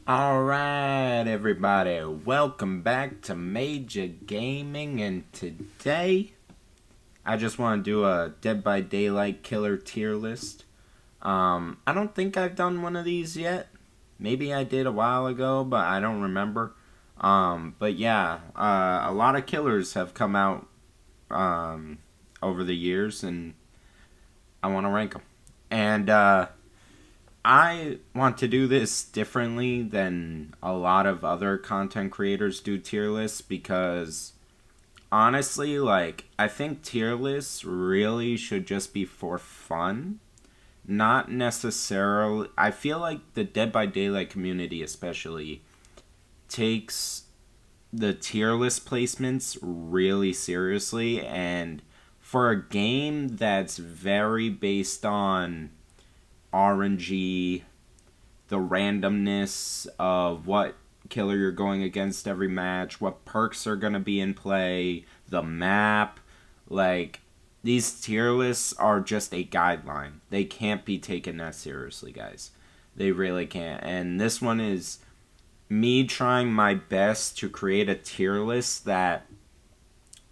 Alright, everybody, welcome back to Major Gaming, and today I just want to do a Dead by Daylight killer tier list. I don't think I've done one of these yet. Maybe I did a while ago, but I don't remember. But yeah, a lot of killers have come out over the years, and I want to rank them. And I want to do this differently than a lot of other content creators do tier lists because honestly, I think tier lists really should just be for fun. Not necessarily. I feel like the Dead by Daylight community, especially, takes the tier list placements really seriously. And for a game that's very based on RNG, the randomness of what killer you're going against every match, what perks are going to be in play, the map. Like, these tier lists are just a guideline. They can't be taken that seriously, guys. They really can't. And this one is me trying my best to create a tier list that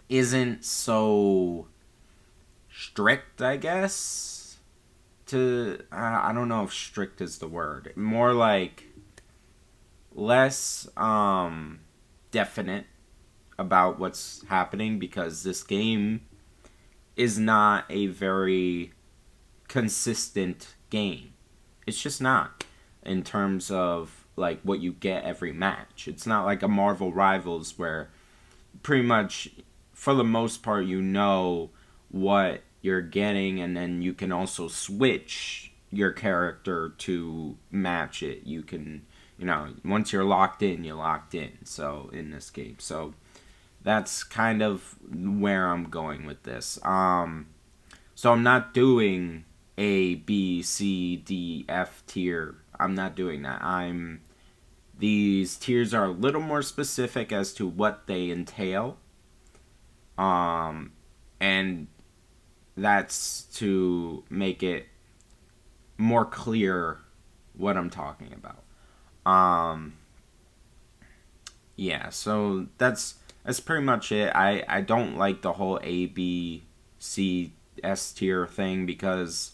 isn't so strict, I guess. I don't know if strict is the word. More like less definite about what's happening because this game is not a very consistent game. It's just not in terms of like what you get every match. It's not like a Marvel Rivals where pretty much for the most part you know what you're getting, and then you can also switch your character to match it. You can, once you're locked in, you're locked in. So in this game, so that's kind of where I'm going with this. So I'm not doing A, B, C, D, F tier. I'm not doing that. These tiers are a little more specific as to what they entail. And that's to make it more clear what I'm talking about. Yeah, so that's pretty much it. I don't like the whole A, B, C, S tier thing because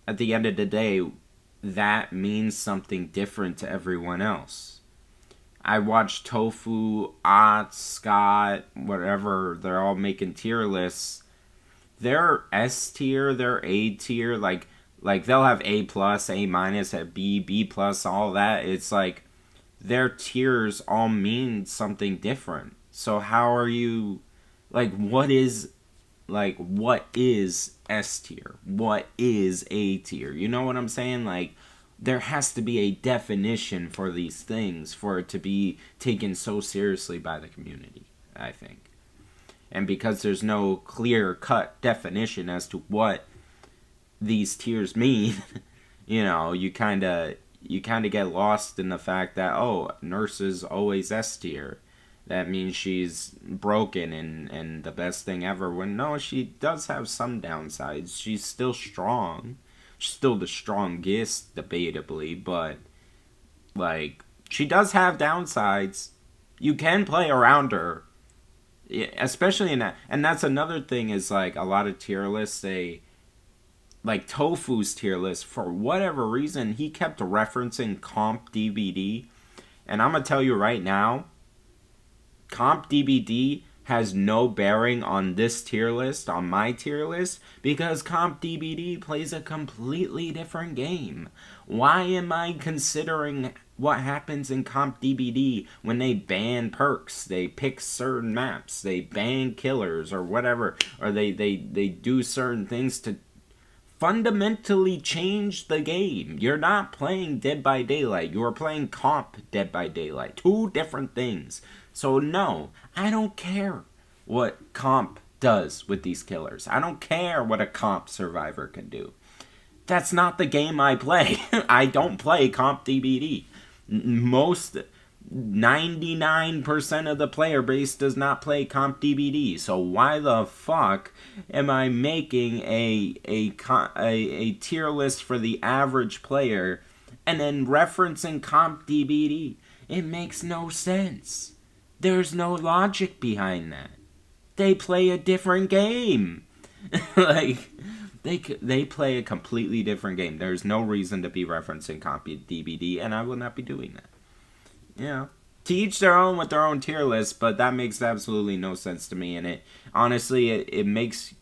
at the end of the day, that means something different to everyone else. I watched Tofu, Ott, Scott, whatever, they're all making tier lists. They're S tier, they're A tier, like they'll have A plus, A minus, B, B plus, all that. It's like their tiers all mean something different. So how are you what is S tier? What is A tier? You know what I'm saying? Like there has to be a definition for these things for it to be taken so seriously by the community, I think. And because there's no clear-cut definition as to what these tiers mean, you kind of get lost in the fact that, oh, nurse is always S tier. That means she's broken and the best thing ever. When no, she does have some downsides. She's still strong. She's still the strongest, debatably, but she does have downsides. You can play around her. Especially in that, and that's another thing is a lot of tier lists, they Tofu's tier list, for whatever reason he kept referencing comp DBD, and I'm gonna tell you right now, comp DBD has no bearing on this tier list, on my tier list, because comp DBD plays a completely different game. Why am I considering what happens in comp DBD when they ban perks, they pick certain maps, they ban killers or whatever, or they do certain things to fundamentally change the game? You're not playing Dead by Daylight, you are playing comp Dead by Daylight. Two different things. So no, I don't care what comp does with these killers. I don't care what a comp survivor can do. That's not the game I play. I don't play comp DBD. Most 99% of the player base does not play comp DBD. So why the fuck am I making a tier list for the average player and then referencing comp DBD. It makes no sense. There's no logic behind that. They play a different game. Like, they play a completely different game. There's no reason to be referencing comp DBD, and I will not be doing that. You know, to each their own with their own tier list, but that makes absolutely no sense to me. And it honestly, it makes,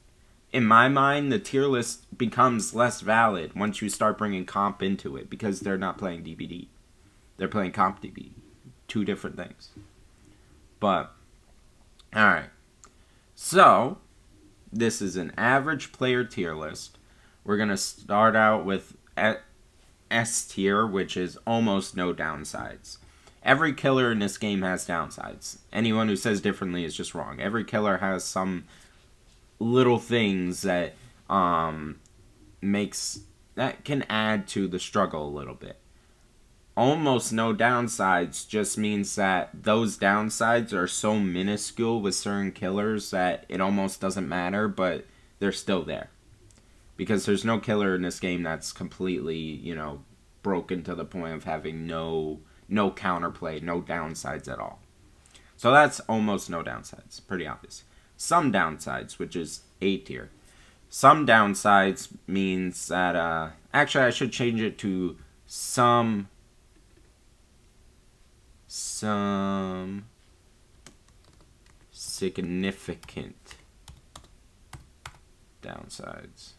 in my mind, the tier list becomes less valid once you start bringing comp into it, because they're not playing DBD. They're playing comp DBD. Two different things. But, alright. So, this is an average player tier list. We're going to start out with S tier, which is almost no downsides. Every killer in this game has downsides. Anyone who says differently is just wrong. Every killer has some little things that that can add to the struggle a little bit. Almost no downsides just means that those downsides are so minuscule with certain killers that it almost doesn't matter, but they're still there. Because there's no killer in this game that's completely, broken to the point of having no counterplay, no downsides at all. So that's almost no downsides. Pretty obvious. Some downsides, which is A tier. Some downsides means that, actually I should change it to some significant downsides.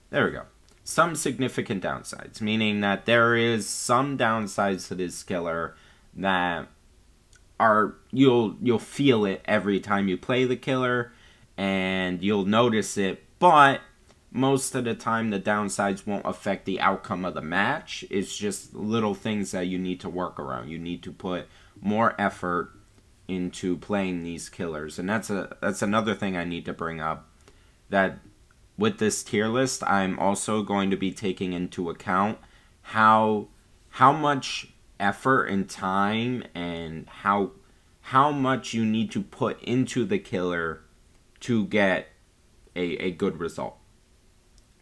There we go. Some significant downsides, meaning that there is some downsides to this killer that are you'll feel it every time you play the killer, and you'll notice it, but most of the time the downsides won't affect the outcome of the match. It's just little things that you need to work around. You need to put more effort into playing these killers. And that's another thing I need to bring up, that with this tier list, I'm also going to be taking into account how much effort and time and how much you need to put into the killer to get a good result.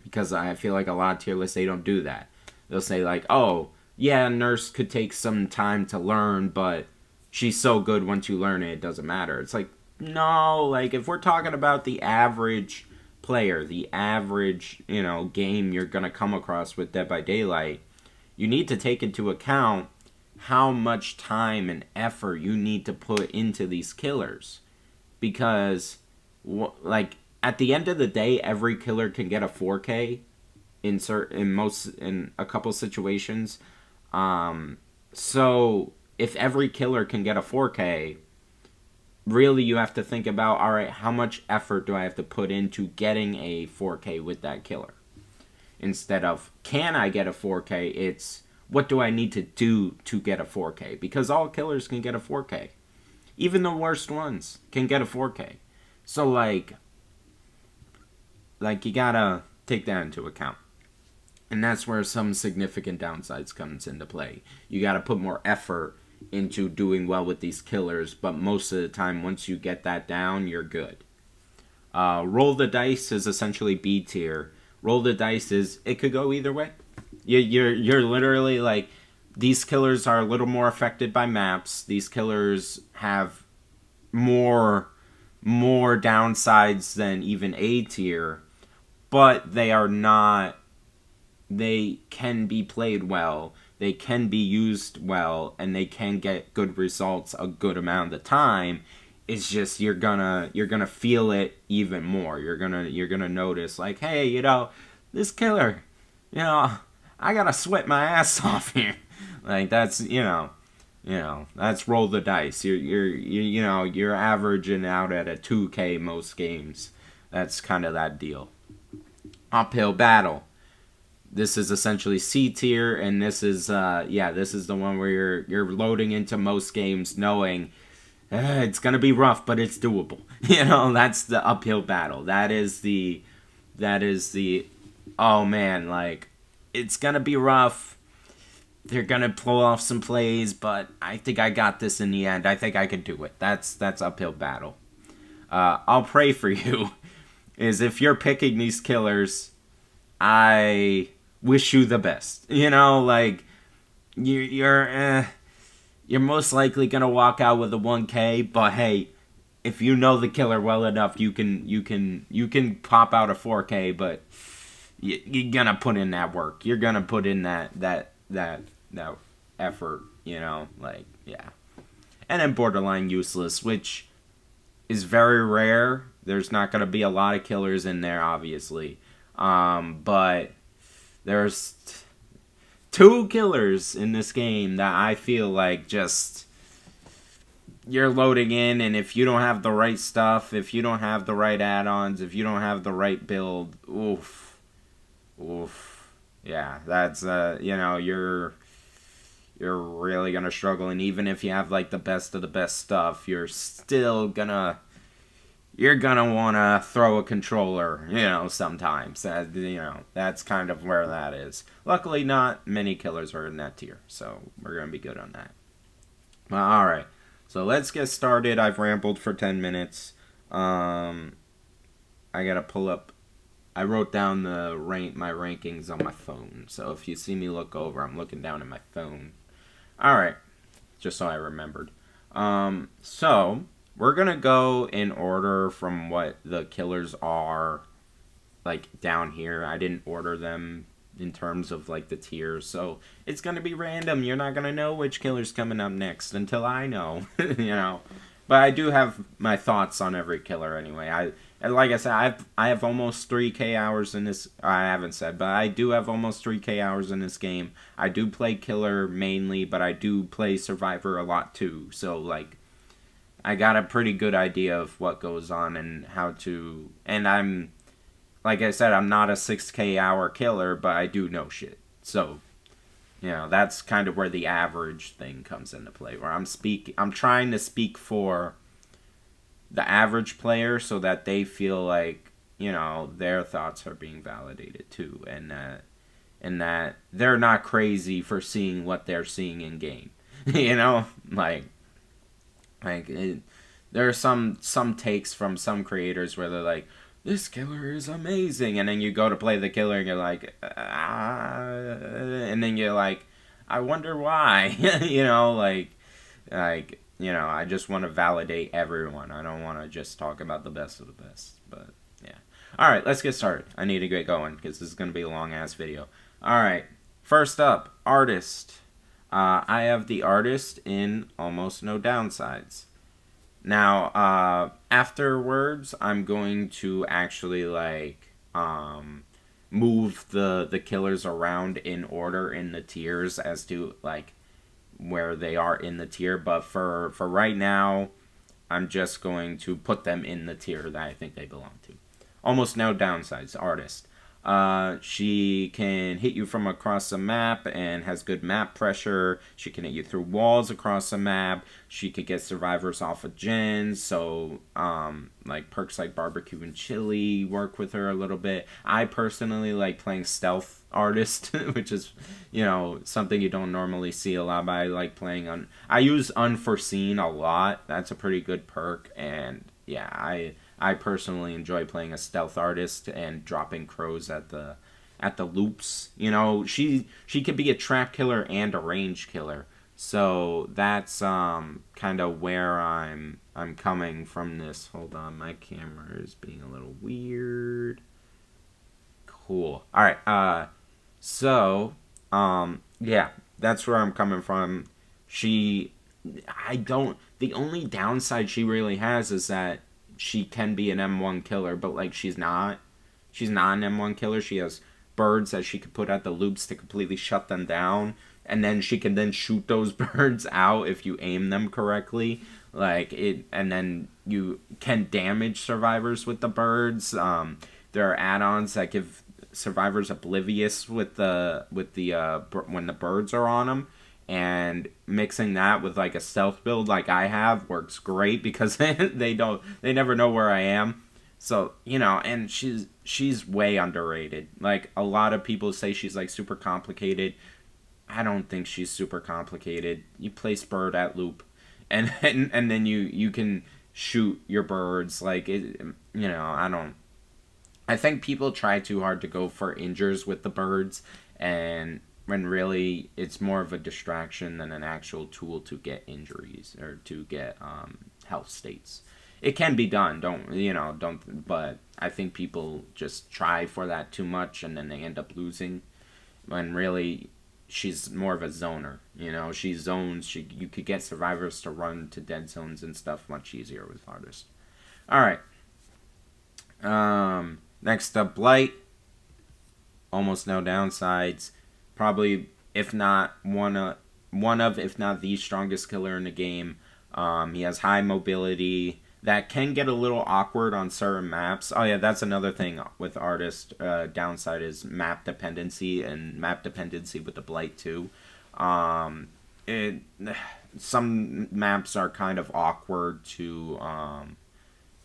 Because I feel like a lot of tier lists, they don't do that. They'll say like, oh, yeah, Nurse could take some time to learn, but she's so good once you learn it, it doesn't matter. It's like, no, like if we're talking about the average player, the average, game you're going to come across with Dead by Daylight, you need to take into account how much time and effort you need to put into these killers. Because, like, at the end of the day, every killer can get a 4K in a couple situations. So if every killer can get a 4K, really you have to think about, all right, how much effort do I have to put into getting a 4K with that killer? Instead of, can I get a 4K? It's, what do I need to do to get a 4K? Because all killers can get a 4K. Even the worst ones can get a 4K. So, like you gotta take that into account. And that's where some significant downsides comes into play. You gotta put more effort into doing well with these killers, but most of the time, once you get that down, you're good. Roll the dice is essentially B tier. Roll the dice is, it could go either way. You're literally like, these killers are a little more affected by maps. These killers have more downsides than even A tier, but they are not, they can be played well, they can be used well, and they can get good results a good amount of the time. It's just you're gonna feel it even more. You're gonna notice, like, hey, this killer, I gotta sweat my ass off here. Like, that's that's roll the dice. You're averaging out at a 2K most games. That's kind of that deal. Uphill battle. This is essentially C tier, and this is the one where you're loading into most games knowing it's gonna be rough, but it's doable. That's the uphill battle. That is the oh man, like, it's gonna be rough. They're gonna pull off some plays, but I think I got this in the end. I think I can do it. That's uphill battle. I'll pray for you. Is if you're picking these killers, I wish you the best. you're most likely gonna walk out with a 1K. But hey, if you know the killer well enough, you can pop out a 4K. But you're gonna put in that work. You're gonna put in that effort. Like, yeah. And then borderline useless, which is very rare. There's not gonna be a lot of killers in there, obviously. But there's two killers in this game that I feel like just you're loading in, and if you don't have the right stuff, if you don't have the right add-ons, if you don't have the right build, oof, yeah, that's you're really gonna struggle. And even if you have like the best of the best stuff, you're gonna want to throw a controller, sometimes. That's kind of where that is. Luckily, not many killers are in that tier, so we're gonna be good on that. Well, all right, so let's get started. I've rambled for 10 minutes. I gotta pull up. I wrote down my rankings on my phone, so if you see me look over, I'm looking down at my phone. All right, just so I remembered. So we're gonna go in order from what the killers are, like down here. I didn't order them in terms of like the tiers, so it's gonna be random. You're not gonna know which killer's coming up next until I know, But I do have my thoughts on every killer anyway. Like I said, I have almost 3K hours in this. I haven't said, but I do have almost 3K hours in this game. I do play killer mainly, but I do play survivor a lot too. So like, I got a pretty good idea of what goes on and how to. And I'm, like I said, I'm not a 6K hour killer, but I do know shit. So, that's kind of where the average thing comes into play. Where I'm trying to speak for the average player so that they feel like their thoughts are being validated too, and that they're not crazy for seeing what they're seeing in game. There are some takes from some creators where they're like, this killer is amazing, and then you go to play the killer and you're like, and then you're like, I wonder why. I just want to validate everyone. I don't want to just talk about the best of the best. But yeah. All right, let's get started. I need to get going because this is going to be a long ass video. All right, first up, artist. I have the artist in almost no downsides. Now, afterwards, I'm going to actually move the killers around in order in the tiers as to like where they are in the tier. But for right now, I'm just going to put them in the tier that I think they belong to. Almost no downsides. Artist. She can hit you from across the map and has good map pressure. She can hit you through walls across the map. She could get survivors off of gens. So, like perks like barbecue and chili work with her a little bit. I personally like playing stealth artist, which is, something you don't normally see a lot. But I like playing I use unforeseen a lot. That's a pretty good perk, and yeah, I personally enjoy playing a stealth artist and dropping crows at the loops. She could be a trap killer and a range killer. So that's kind of where I'm coming from this. Hold on, my camera is being a little weird. Cool. All right. Yeah, that's where I'm coming from. The only downside she really has is that she can be an M1 killer, but like she's not an M1 killer. She has birds that she could put at the loops to completely shut them down, and then she can then shoot those birds out if you aim them correctly. And then you can damage survivors with the birds. There are add-ons that give survivors oblivious with the when the birds are on them. And mixing that with like a stealth build like I have works great because they never know where I am. So, and she's way underrated. Like a lot of people say she's like super complicated. I don't think she's super complicated. You place bird at loop and then you can shoot your birds like it, I think people try too hard to go for injures with the birds, and when really it's more of a distraction than an actual tool to get injuries or to get health states. It can be done, but I think people just try for that too much and then they end up losing when really she's more of a zoner. She zones. You could get survivors to run to dead zones and stuff much easier with artists. All right. Next up, Blight. Almost no downsides. Probably, if not one of, if not the strongest killer in the game. He has high mobility. That can get a little awkward on certain maps. Oh yeah, that's another thing with Artist. Downside is map dependency, and map dependency with the Blight too. Some maps are kind of awkward to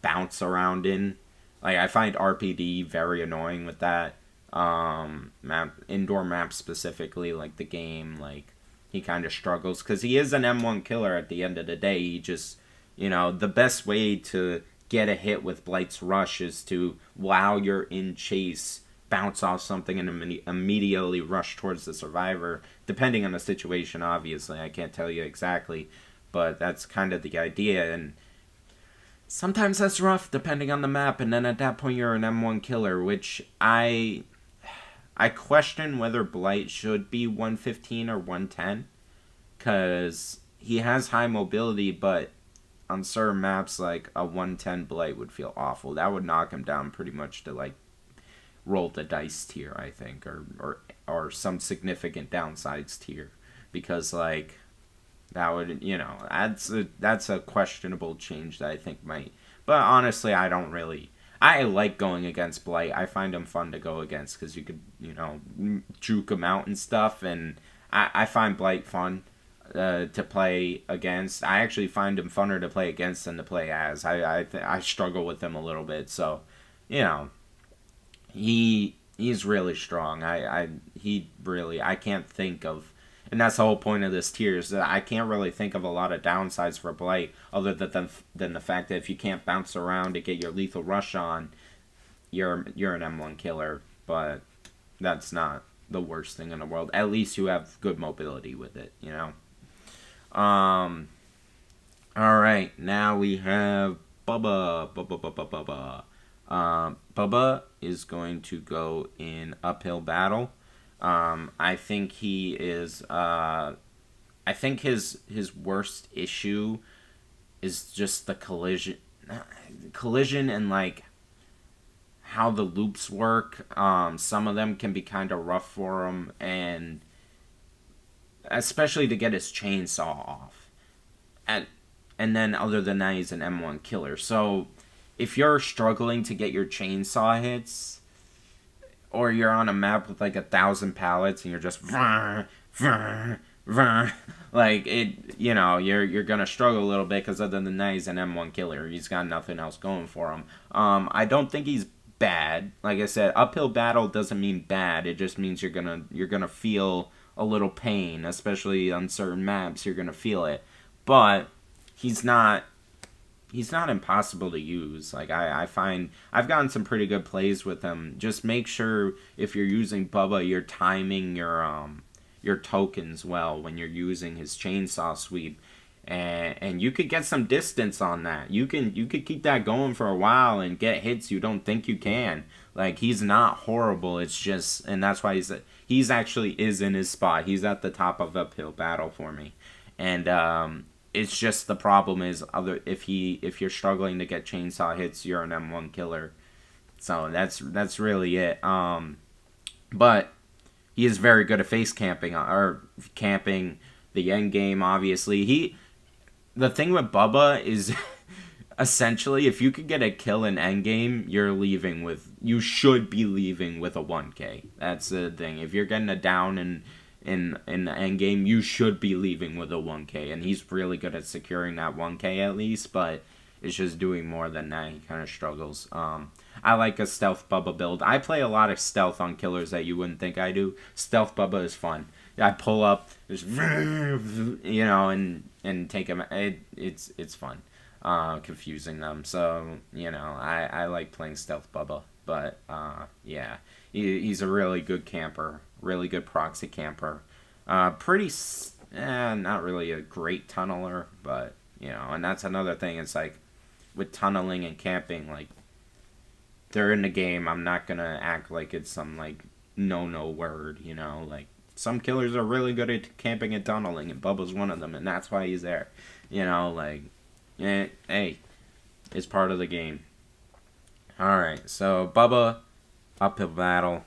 bounce around in. Like I find RPD very annoying with that. Indoor maps specifically, like the game, like he kind of struggles because he is an M1 killer at the end of the day. He just, the best way to get a hit with Blight's Rush is to, while you're in chase, bounce off something and immediately rush towards the survivor. Depending on the situation, obviously, I can't tell you exactly, but that's kind of the idea. And sometimes that's rough depending on the map, and then at that point you're an M1 killer, which I question whether Blight should be 115 or 110, because he has high mobility, but on certain maps, like a 110 Blight would feel awful. That would knock him down pretty much to like roll the dice tier, I think, or some significant downsides tier, because like that would, that's a questionable change that I think might. But honestly, I like going against Blight. I find him fun to go against because you could, juke him out and stuff. And I find Blight fun to play against. I actually find him funner to play against than to play as. I struggle with him a little bit. So, he's really strong. I can't think of. And that's the whole point of this tier, is that I can't really think of a lot of downsides for Blight other than the fact that if you can't bounce around to get your lethal rush on, you're an M1 killer. But that's not the worst thing in the world. At least you have good mobility with it, All right, now we have Bubba. Bubba is going to go in uphill battle. I think he is. I think his worst issue is just the collision, and like how the loops work. Some of them can be kind of rough for him, and especially to get his chainsaw off. And then other than that, he's an M1 killer. So if you're struggling to get your chainsaw hits, or you're on a map with like 1,000 pallets and you're just like it, you're gonna struggle a little bit, because other than that, he's an M1 killer. He's got nothing else going for him. I don't think he's bad. Like I said, uphill battle doesn't mean bad. It just means you're gonna feel a little pain, especially on certain maps. You're gonna feel it, but he's not impossible to use. Like I find I've gotten some pretty good plays with him. Just make sure if you're using Bubba, you're timing your tokens well when you're using his chainsaw sweep, and you could get some distance on that. You could keep that going for a while and get hits you don't think you can. Like, he's not horrible. It's just, and that's why he's actually is in his spot. He's at the top of uphill battle for me, and it's just the problem is if you're struggling to get chainsaw hits, you're an M1 killer. So that's really it. But he is very good at face camping or camping the end game. Obviously, the thing with Bubba is essentially if you could get a kill in end game, you should be leaving with a 1K. That's the thing. If you're getting a down in the end game, you should be leaving with a 1K, and he's really good at securing that 1K at least, but it's just doing more than that. He kind of struggles. I like a stealth Bubba build. I play a lot of stealth on killers that you wouldn't think I do. Stealth Bubba is fun. I pull up, just and take him. It's fun, confusing them. So I like playing stealth Bubba, but yeah, he's a really good camper. really good proxy camper. Not really a great tunneler, but and that's another thing. It's like with tunneling and camping, like they're in the game. I'm not gonna act like it's some like no word, like some killers are really good at camping and tunneling, and Bubba's one of them, and that's why he's there. Hey, it's part of the game. All right, so Bubba, uphill battle.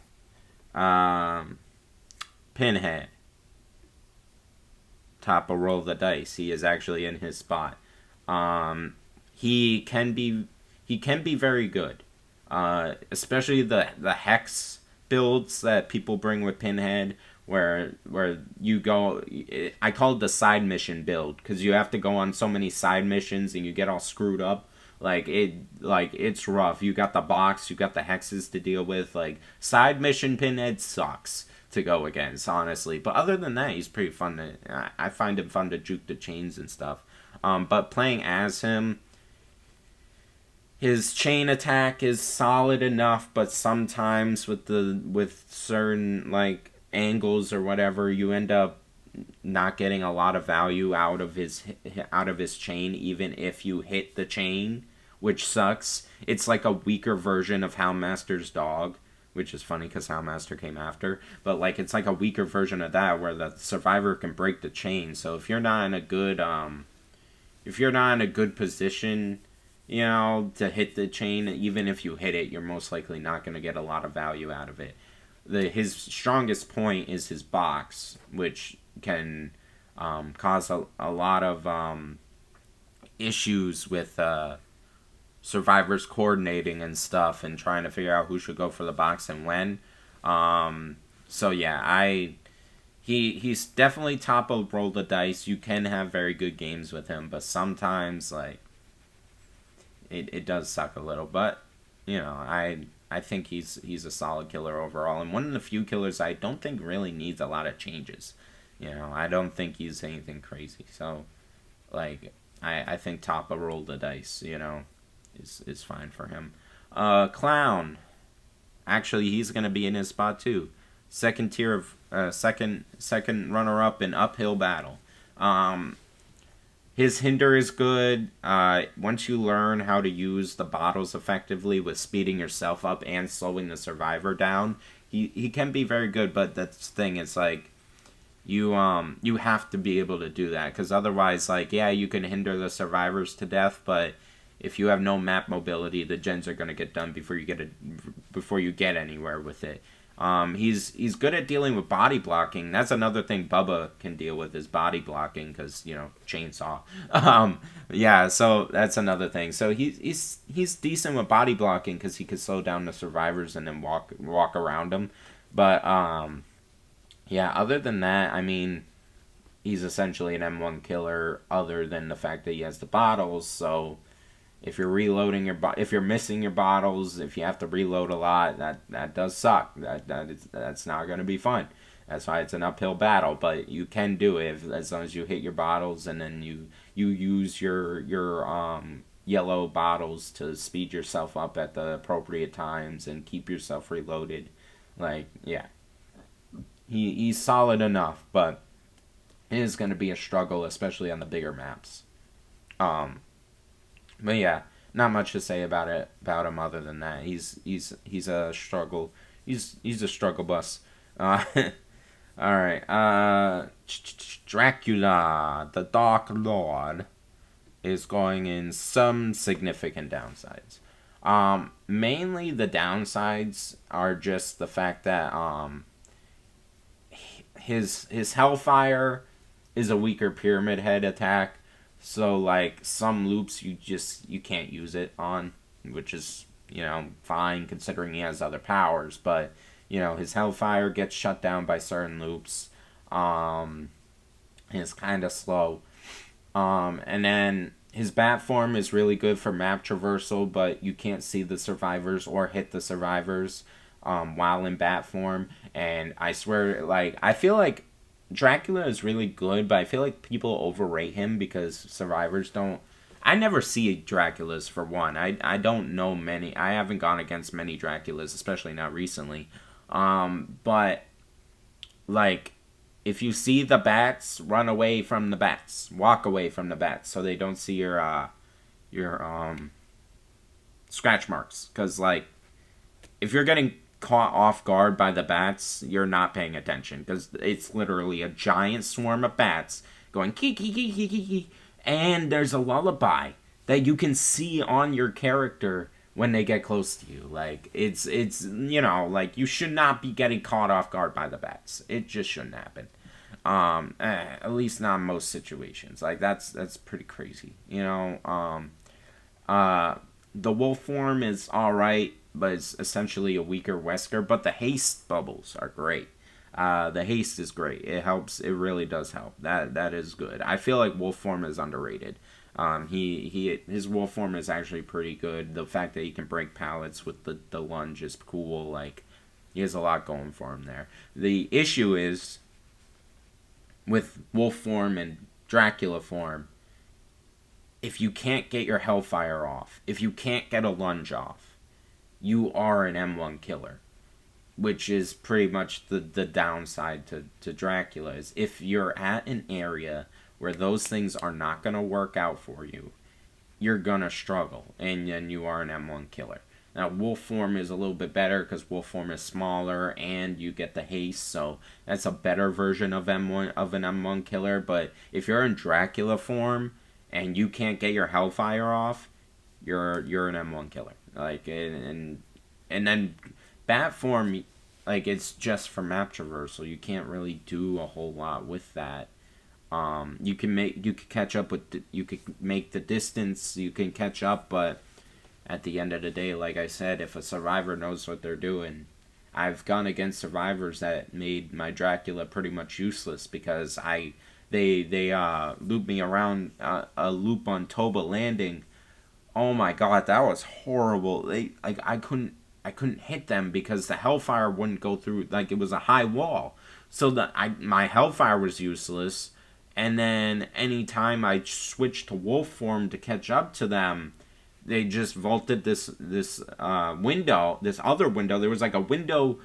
Pinhead, top of roll the dice. He is actually in his spot. He can be very good, especially the hex builds that people bring with Pinhead, where you go. I call it the side mission build because you have to go on so many side missions and you get all screwed up. It's rough. You got the box, you got the hexes to deal with. Like, side mission Pinhead sucks to go against, honestly. But other than that, he's pretty fun to. I find him fun to juke the chains and stuff. But playing as him, his chain attack is solid enough, but sometimes with certain like angles or whatever, you end up not getting a lot of value out of his chain, even if you hit the chain, which sucks. It's like a weaker version of Houndmaster's dog, which is funny because Houndmaster came after. But like it's like a weaker version of that where the survivor can break the chain. So if you're not in a good position, to hit the chain, even if you hit it, you're most likely not going to get a lot of value out of it. His strongest point is his box, which can cause a lot of issues with survivors coordinating and stuff and trying to figure out who should go for the box and when. So yeah, he's definitely top of roll the dice. You can have very good games with him, but sometimes like it does suck a little. But I think he's a solid killer overall, and one of the few killers I don't think really needs a lot of changes. I don't think he's anything crazy. So, like, I think top of roll the dice, is fine for him. Clown, actually, he's gonna be in his spot too. Second tier of second runner up in uphill battle. His hinder is good. Once you learn how to use the bottles effectively with speeding yourself up and slowing the survivor down, he can be very good. But that's the thing, it's like you have to be able to do that, because otherwise, like, yeah, you can hinder the survivors to death, but if you have no map mobility, the gens are gonna get done before you get anywhere with it. He's good at dealing with body blocking. That's another thing Bubba can deal with, is body blocking, because chainsaw. Yeah, so that's another thing. So he's decent with body blocking because he can slow down the survivors and then walk around them. But yeah, other than that, I mean, he's essentially an M1 killer, other than the fact that he has the bottles. So if you're reloading if you're missing your bottles, if you have to reload a lot, that does suck. That's not going to be fun. That's why it's an uphill battle. But you can do it as long as you hit your bottles, and then you use your yellow bottles to speed yourself up at the appropriate times and keep yourself reloaded. Like, yeah, he's solid enough, but it is going to be a struggle, especially on the bigger maps. But yeah, not much to say about him other than that. He's a struggle. He's a struggle bus. All right. Dracula, the Dark Lord, is going in some significant downsides. Mainly the downsides are just the fact that his Hellfire is a weaker Pyramid Head attack. So, like, some loops you can't use it on, which is, fine considering he has other powers. But, his Hellfire gets shut down by certain loops. It's kind of slow. And then his Bat form is really good for map traversal, but you can't see the survivors or hit the survivors while in Bat form. And I swear, like, I feel like Dracula is really good, but I feel like people overrate him because survivors don't. I never see Draculas, for one. I don't know many. I haven't gone against many Draculas, especially not recently. But like, if you see the bats, run away from the bats. Walk away from the bats so they don't see your scratch marks. Because, like, if you're getting caught off guard by the bats, you're not paying attention. Because it's literally a giant swarm of bats going kee kee kee kee kee kee. And there's a lullaby that you can see on your character when they get close to you. Like, it's like, you should not be getting caught off guard by the bats. It just shouldn't happen. At least not in most situations. Like, that's pretty crazy. The wolf form is alright, but it's essentially a weaker Wesker. But the haste bubbles are great. The haste is great. It helps. It really does help. That is good. I feel like wolf form is underrated. His wolf form is actually pretty good. The fact that he can break pallets with the lunge is cool. Like, he has a lot going for him there. The issue is with wolf form and Dracula form, if you can't get your Hellfire off, if you can't get a lunge off, you are an M1 killer. Which is pretty much the downside to Dracula, is if you're at an area where those things are not going to work out for you, you're going to struggle, and then you are an M1 killer. Now, wolf form is a little bit better because wolf form is smaller and you get the haste, so that's a better version of an M1 killer. But if you're in Dracula form and you can't get your Hellfire off, you're an M1 killer. Like, and then bat form, like, it's just for map traversal. You can't really do a whole lot with that. You can catch up with, you could make the distance, you can catch up, but at the end of the day, like I said, if a survivor knows what they're doing, I've gone against survivors that made my Dracula pretty much useless because they looped me around a loop on Toba Landing. Oh my god, that was horrible. I couldn't hit them because the Hellfire wouldn't go through. Like, it was a high wall, so my Hellfire was useless. And then anytime I switched to wolf form to catch up to them, they just vaulted this window, this other window. There was like a window,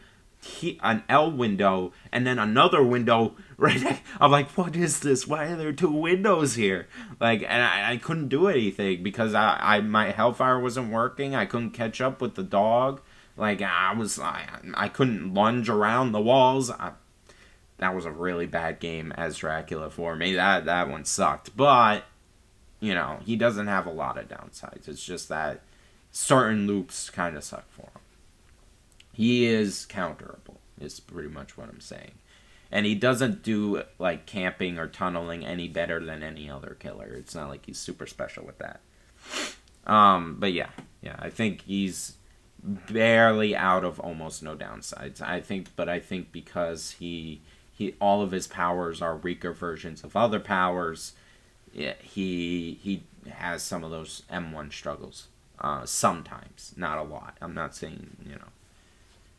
an L window, and then another window right there. I'm like, what is this? Why are there two windows here? Like, and I couldn't do anything because my Hellfire wasn't working. I couldn't catch up with the dog. Like, I couldn't lunge around the walls. That was a really bad game as Dracula for me. That one sucked. But, he doesn't have a lot of downsides. It's just that certain loops kind of suck for him. He is counterable, is pretty much what I'm saying. And he doesn't do, like, camping or tunneling any better than any other killer. It's not like he's super special with that. But yeah, I think he's barely out of almost no downsides. I think because he all of his powers are weaker versions of other powers, he has some of those M1 struggles. Sometimes, not a lot. I'm not saying,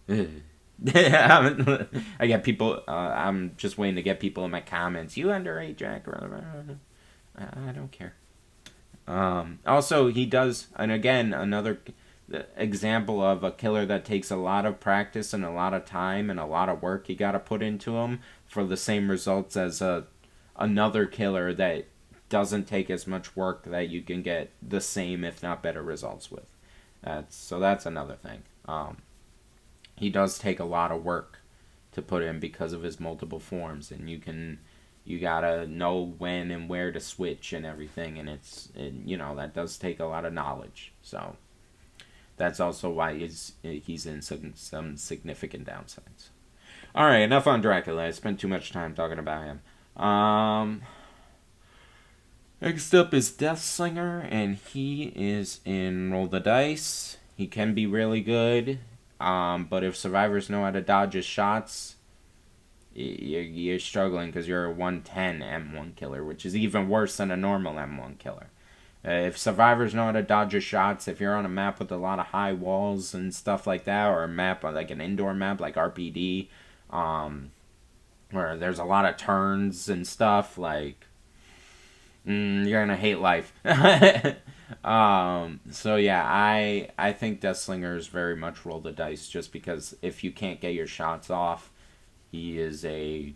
I get people, I'm just waiting to get people in my comments, you underrate Jack. I don't care. Also, he does, and again, another example of a killer that takes a lot of practice and a lot of time and a lot of work you gotta put into him for the same results as another killer that doesn't take as much work that you can get the same, if not better, results with. That's another thing. He does take a lot of work to put in because of his multiple forms, and you gotta know when and where to switch and everything, and that does take a lot of knowledge. So that's also why he's in some significant downsides. Alright, enough on Dracula. I spent too much time talking about him. Next up is Deathslinger, and he is in Roll the Dice. He can be really good, but if survivors know how to dodge his shots, you're struggling because you're a 110 M1 killer, which is even worse than a normal M1 killer. If survivors know how to dodge your shots, if you're on a map with a lot of high walls and stuff like that, or a map like an indoor map like RPD, where there's a lot of turns and stuff, like, you're gonna hate life. So yeah, I think Deathslinger is very much roll the dice, just because if you can't get your shots off, He is a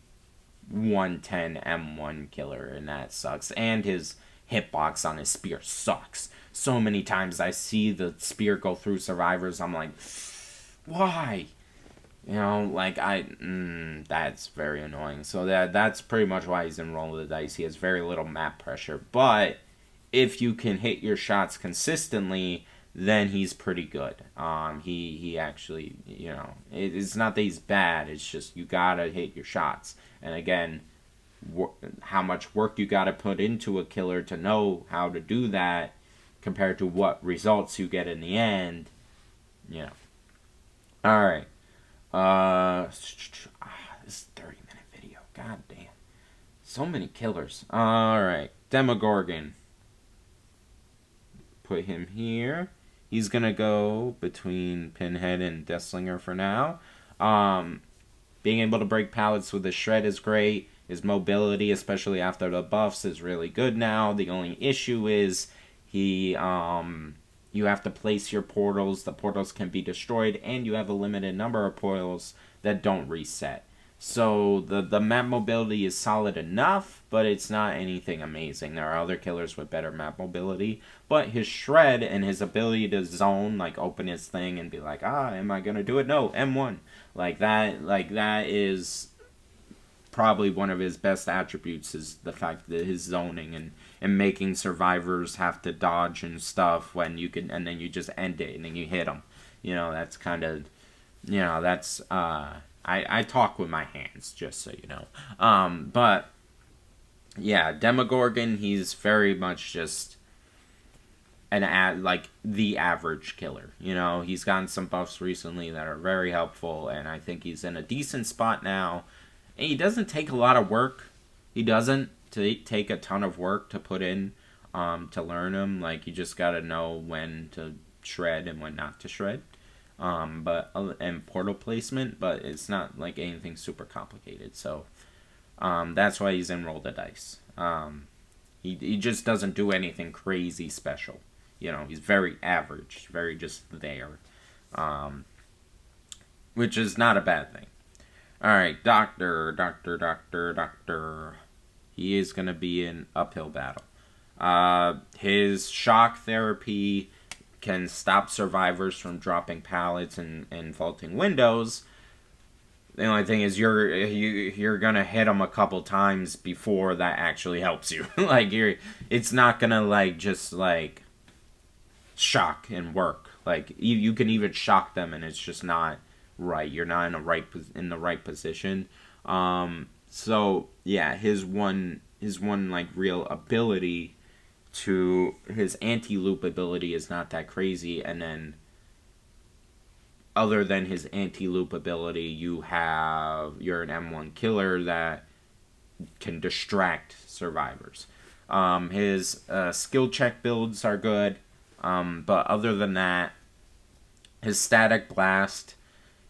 110 M1 killer, and that sucks. And his hitbox on his spear sucks. So many times I see the spear go through survivors, I'm like, why? You know, like, that's very annoying. So that's pretty much why he's in Roll of the Dice. He has very little map pressure. But if you can hit your shots consistently, then he's pretty good. He actually, you know, it's not that he's bad. It's just you gotta hit your shots. And again, how much work you gotta put into a killer to know how to do that, compared to what results you get in the end. You know. All right. This is a 30-minute video. God damn. So many killers. Alright. Demogorgon. Put him here. He's gonna go between Pinhead and Deathslinger for now. Being able to break pallets with his shred is great. His mobility, especially after the buffs, is really good now. The only issue is you have to place your portals. The portals can be destroyed, and you have a limited number of portals that don't reset. So the map mobility is solid enough, but it's not anything amazing. There are other killers with better map mobility, but his shred and his ability to zone, like open his thing and be like, am I gonna do it? No, M1. Like that is probably one of his best attributes, is the fact that his zoning and making survivors have to dodge and stuff when you can, and then you just end it and then you hit them. You know, that's kind of, you know, that's, I talk with my hands, just so you know. But, yeah, Demogorgon, he's very much just like the average killer. You know, he's gotten some buffs recently that are very helpful, and I think he's in a decent spot now. And he doesn't take a lot of work. He doesn't take a ton of work to put in to learn him. Like, you just gotta know when to shred and when not to shred. And portal placement, but it's not like anything super complicated. So that's why he's in Roll the Dice. He just doesn't do anything crazy special. You know, he's very average, very just there, which is not a bad thing. Alright, Doctor. He is going to be in uphill battle. His shock therapy can stop survivors from dropping pallets and vaulting windows. The only thing is you're going to hit them a couple times before that actually helps you. Like, it's not going to, like, just, like, shock and work. Like, you can even shock them and it's just not right. You're not in the right position. So yeah, his one like real ability to his anti-loop ability is not that crazy, and then other than his anti-loop ability, you're an M1 killer that can distract survivors. His skill check builds are good, but other than that, his static blast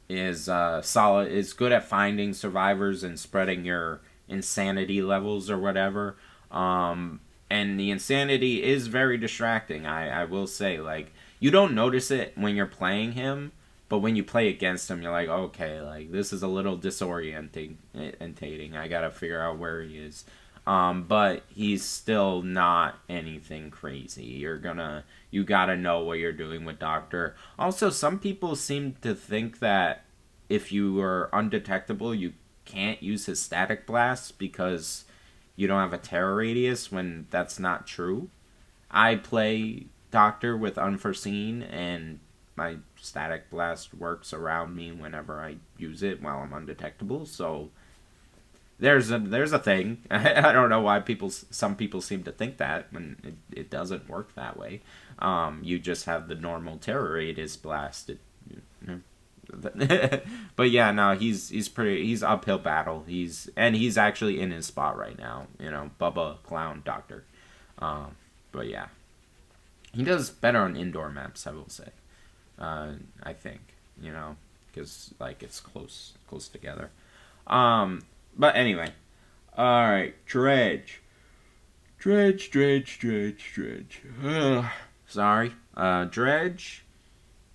is solid. Is good at finding survivors and spreading your insanity levels or whatever. And the insanity is very distracting. I will say, like, you don't notice it when you're playing him, but when you play against him, you're like, okay, like, this is a little disorienting. I gotta figure out where he is. But he's still not anything crazy. You gotta know what you're doing with Doctor. Also, some people seem to think that if you are undetectable, you can't use his static blast because you don't have a terror radius, when that's not true. I play Doctor with Unforeseen, and my static blast works around me whenever I use it while I'm undetectable, so there's a thing. I don't know why some people seem to think that when it doesn't work that way. You just have the normal terror radius blast. But yeah, no, he's uphill battle. He's actually in his spot right now. You know, Bubba Clown Doctor. But yeah, he does better on indoor maps, I will say. I think, you know, because like it's close together. But anyway, all right, Dredge. Sorry, Dredge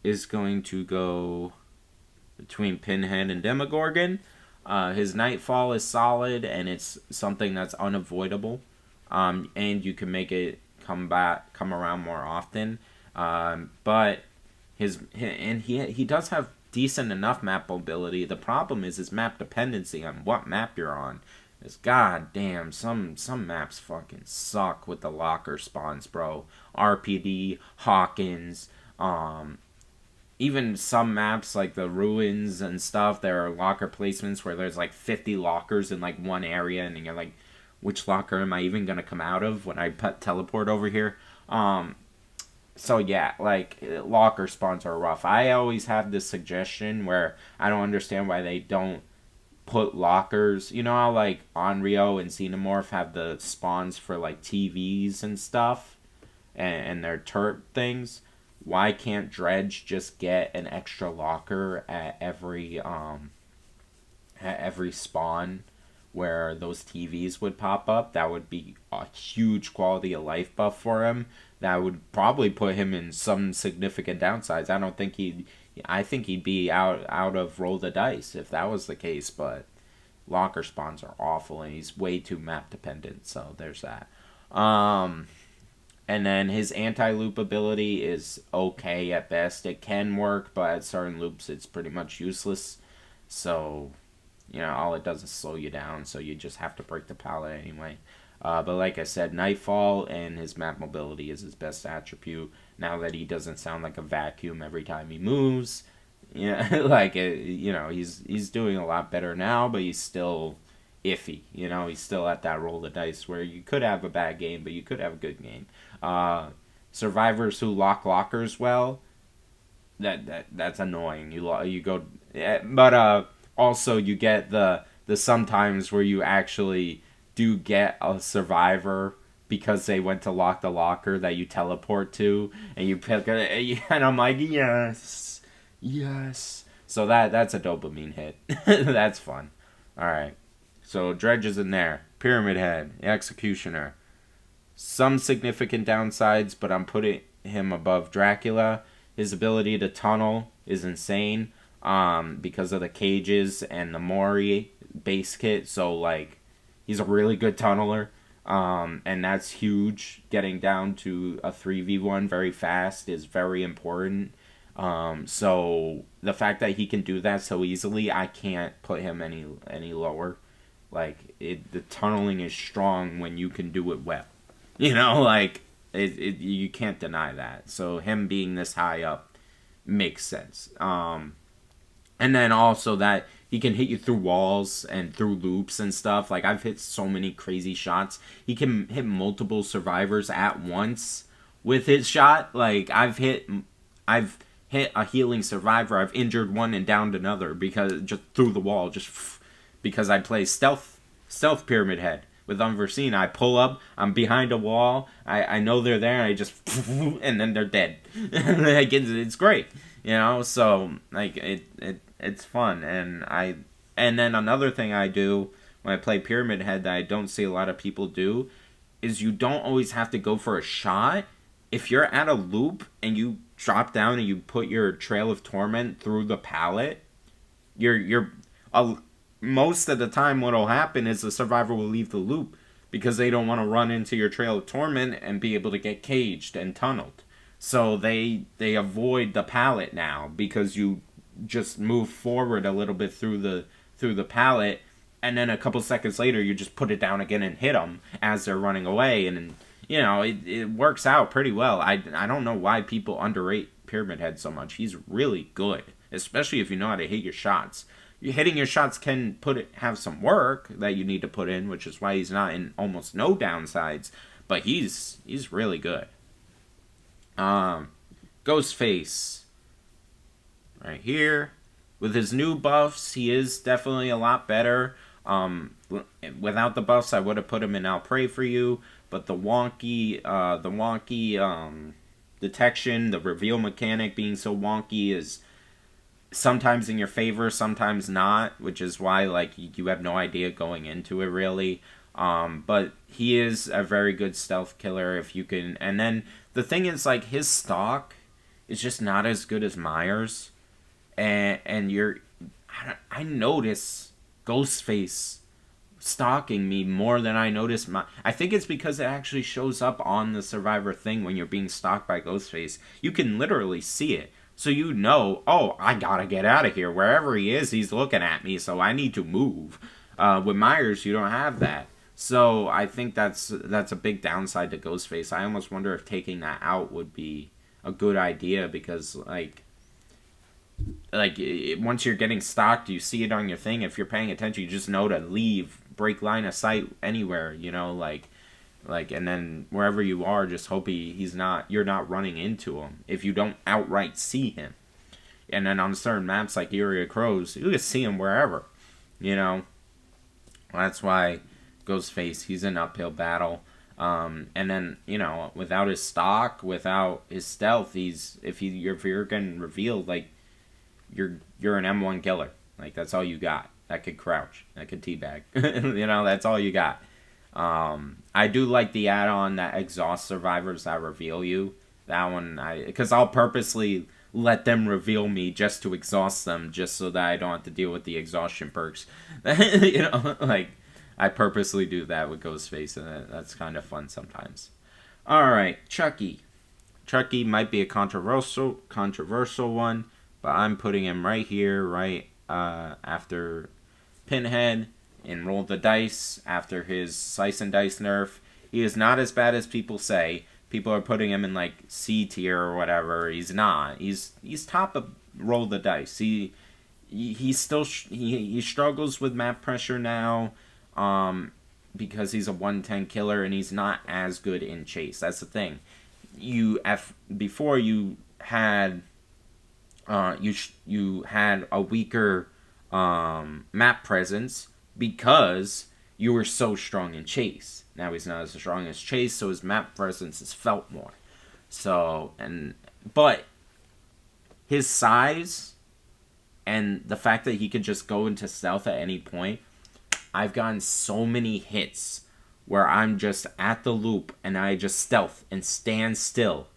is going to go between Pinhead and Demogorgon. His Nightfall is solid, and it's something that's unavoidable. And you can make it come around more often. But he does have decent enough map mobility. The problem is his map dependency on what map you're on. Is goddamn some maps fucking suck with the locker spawns, bro. RPD, Hawkins, even some maps like the ruins and stuff, there are locker placements where there's like 50 lockers in like one area, and you're like, which locker am I even gonna come out of when I teleport over here? So yeah, like locker spawns are rough. I always have this suggestion where I don't understand why they don't put lockers. You know how like Onryo and Xenomorph have the spawns for like TVs and stuff, and their turret things. Why can't Dredge just get an extra locker at every spawn where those TVs would pop up? That would be a huge quality of life buff for him. That would probably put him in some significant downsides. I think he'd be out of roll the dice if that was the case, but locker spawns are awful and he's way too map dependent, so there's that. And then his anti-loop ability is okay at best. It can work, but at certain loops it's pretty much useless. So, all it does is slow you down, so you just have to break the pallet anyway. But like I said, Nightfall and his map mobility is his best attribute. Now that he doesn't sound like a vacuum every time he moves, he's doing a lot better now, but he's still iffy. He's still at that roll the dice where you could have a bad game, but you could have a good game. Survivors who lock lockers well, that's annoying. You go, but also you get the sometimes where you actually do get a survivor because they went to lock the locker that you teleport to, and you pick it, and I'm like, yes. So that's a dopamine hit. That's fun. All right. So Dredge is in there. Pyramid Head, Executioner. Some significant downsides, but I'm putting him above Dracula. His ability to tunnel is insane because of the cages and the Mori base kit. So, like, he's a really good tunneler, and that's huge. Getting down to a 3v1 very fast is very important. So, the fact that he can do that so easily, I can't put him any lower. Like, the tunneling is strong when you can do it well. You can't deny that. So him being this high up makes sense. And then also that he can hit you through walls and through loops and stuff. Like, I've hit so many crazy shots. He can hit multiple survivors at once with his shot. Like, I've hit a healing survivor. I've injured one and downed another because just through the wall, just because I play stealth Pyramid Head. With Unforeseen, I pull up, I'm behind a wall, I know they're there, and I just, and then they're dead. Like, it's great, so, like, it's fun, and then another thing I do when I play Pyramid Head that I don't see a lot of people do, is you don't always have to go for a shot. If you're at a loop, and you drop down and you put your Trail of Torment through the pallet, most of the time what'll happen is the survivor will leave the loop because they don't want to run into your Trail of Torment and be able to get caged and tunneled. So they avoid the pallet now because you just move forward a little bit through the pallet, and then a couple seconds later you just put it down again and hit them as they're running away, and it works out pretty well. I don't know why people underrate Pyramid Head so much. He's really good, especially if you know how to hit your shots. Hitting your shots can have some work that you need to put in, which is why he's not in almost no downsides. But he's really good. Ghostface, right here, with his new buffs, he is definitely a lot better. Without the buffs, I would have put him in I'll Pray For You, but the wonky detection, the reveal mechanic being so wonky is sometimes in your favor, sometimes not, which is why, like, you have no idea going into it, really. But he is a very good stealth killer if you can. And then the thing is, like, his stock is just not as good as Majr's. And I notice Ghostface stalking me more than I noticed I think it's because it actually shows up on the survivor thing when you're being stalked by Ghostface. You can literally see it. So you know, oh, I gotta get out of here. Wherever he is, he's looking at me, so I need to move. With Myers, you don't have that. So I think that's a big downside to Ghostface. I almost wonder if taking that out would be a good idea, because once you're getting stalked, you see it on your thing. If you're paying attention, you just know to leave, break line of sight anywhere, and then wherever you are, just hope you're not running into him if you don't outright see him. And then on certain maps like Area Crows, you can see him wherever, That's why Ghostface, he's an uphill battle. And then, without his stock, without his stealth, if you're getting revealed, you're an M1 killer. That's all you got. That could crouch. That could teabag. That's all you got. I do like the add-on that exhausts survivors that reveal you. That one, because I'll purposely let them reveal me just to exhaust them, just so that I don't have to deal with the exhaustion perks. I purposely do that with Ghostface, and that's kind of fun sometimes. Alright, Chucky. Chucky might be a controversial one, but I'm putting him right here, right after Pinhead in Roll the Dice, after his Slice and Dice nerf. He is not as bad as people say. People are putting him in C tier or whatever. He's not. He's top of Roll the Dice. He struggles with map pressure now, because he's a 110 killer and he's not as good in chase. That's the thing. Before you had you had a weaker map presence because you were so strong in chase. Now he's not as strong as chase, so his map presence is felt more. But his size and the fact that he could just go into stealth at any point, I've gotten so many hits where I'm just at the loop and I just stealth and stand still.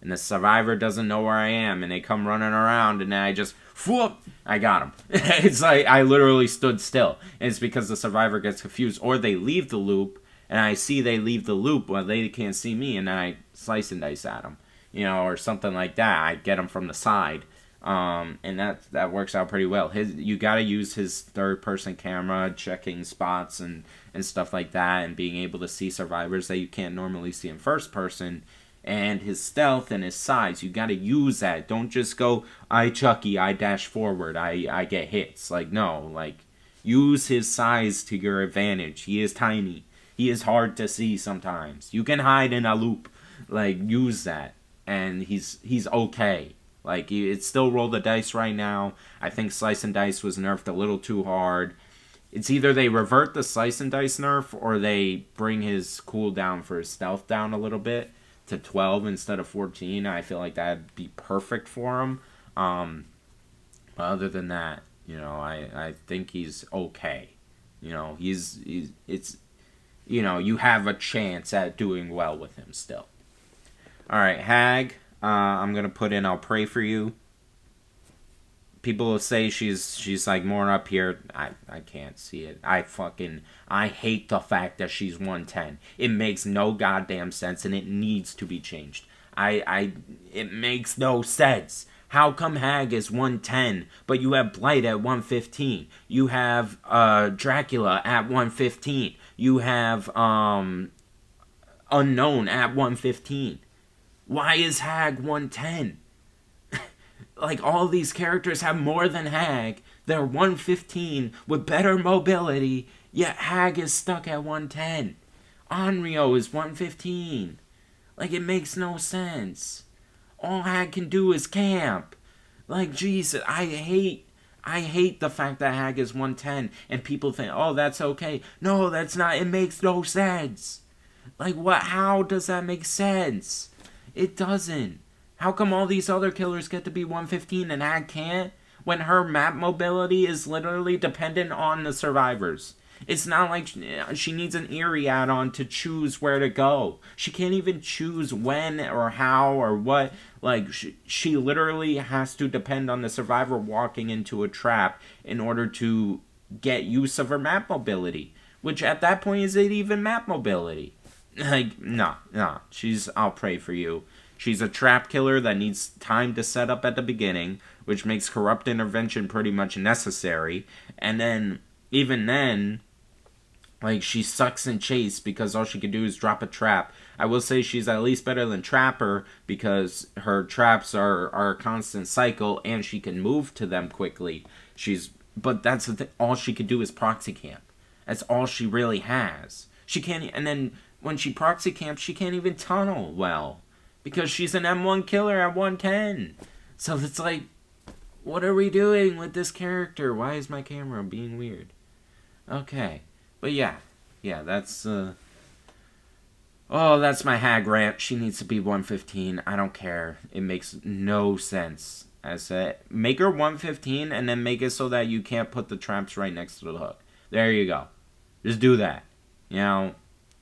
And the survivor doesn't know where I am, and they come running around, and then I just, whoop, I got him. It's I literally stood still. And it's because the survivor gets confused, or they leave the loop, and I see they leave the loop while they can't see me, and then I slice and dice at them, or something like that. I get them from the side, and that works out pretty well. You gotta use his third-person camera, checking spots and stuff like that, and being able to see survivors that you can't normally see in first person. And his stealth and his size, you gotta use that. Don't just go, I Chucky, I dash forward, I get hits. No, use his size to your advantage. He is tiny. He is hard to see sometimes. You can hide in a loop. Use that. And he's okay. It's still Roll the Dice right now. I think Slice and Dice was nerfed a little too hard. It's either they revert the Slice and Dice nerf, or they bring his cooldown for his stealth down a little bit to 12 instead of 14. I feel like that'd be perfect for him. But other than that, I think he's okay. You have a chance at doing well with him still. Alright, Hag, I'm gonna put in I'll Pray For You. People will say she's more up here. I can't see it. I hate the fact that she's 110. It makes no goddamn sense, and it needs to be changed. It makes no sense. How come Hag is 110, but you have Blight at 115? You have Dracula at 115. You have Unknown at 115. Why is Hag 110? All these characters have more than Hag. They're 115 with better mobility, yet Hag is stuck at 110. Onryo is 115. It makes no sense. All Hag can do is camp. Jesus, I hate the fact that Hag is 110, and people think, oh, that's okay. No, that's not. It makes no sense. What? How does that make sense? It doesn't. How come all these other killers get to be 115 and Hag can't? When her map mobility is literally dependent on the survivors. It's not like she needs an Eerie add-on to choose where to go. She can't even choose when or how or what. She literally has to depend on the survivor walking into a trap in order to get use of her map mobility. Which at that point, is it even map mobility? Like, no. I'll pray for you. She's a trap killer that needs time to set up at the beginning, which makes corrupt intervention pretty much necessary. And then, even then, like, she sucks in chase because all she can do is drop a trap. I will say she's at least better than Trapper because her traps are a constant cycle and she can move to them quickly. But that's the thing. All she can do is proxy camp. That's all she really has. She can't, and then when she proxy camps, she can't even tunnel well because she's an M1 killer at 110. So it's like, what are we doing with this character? Why is my camera being weird? Okay. But yeah, that's, that's my hag rant. She needs to be 115. I don't care. It makes no sense. I said, make her 115 and then make it so that you can't put the traps right next to the hook. There you go. Just do that. You know,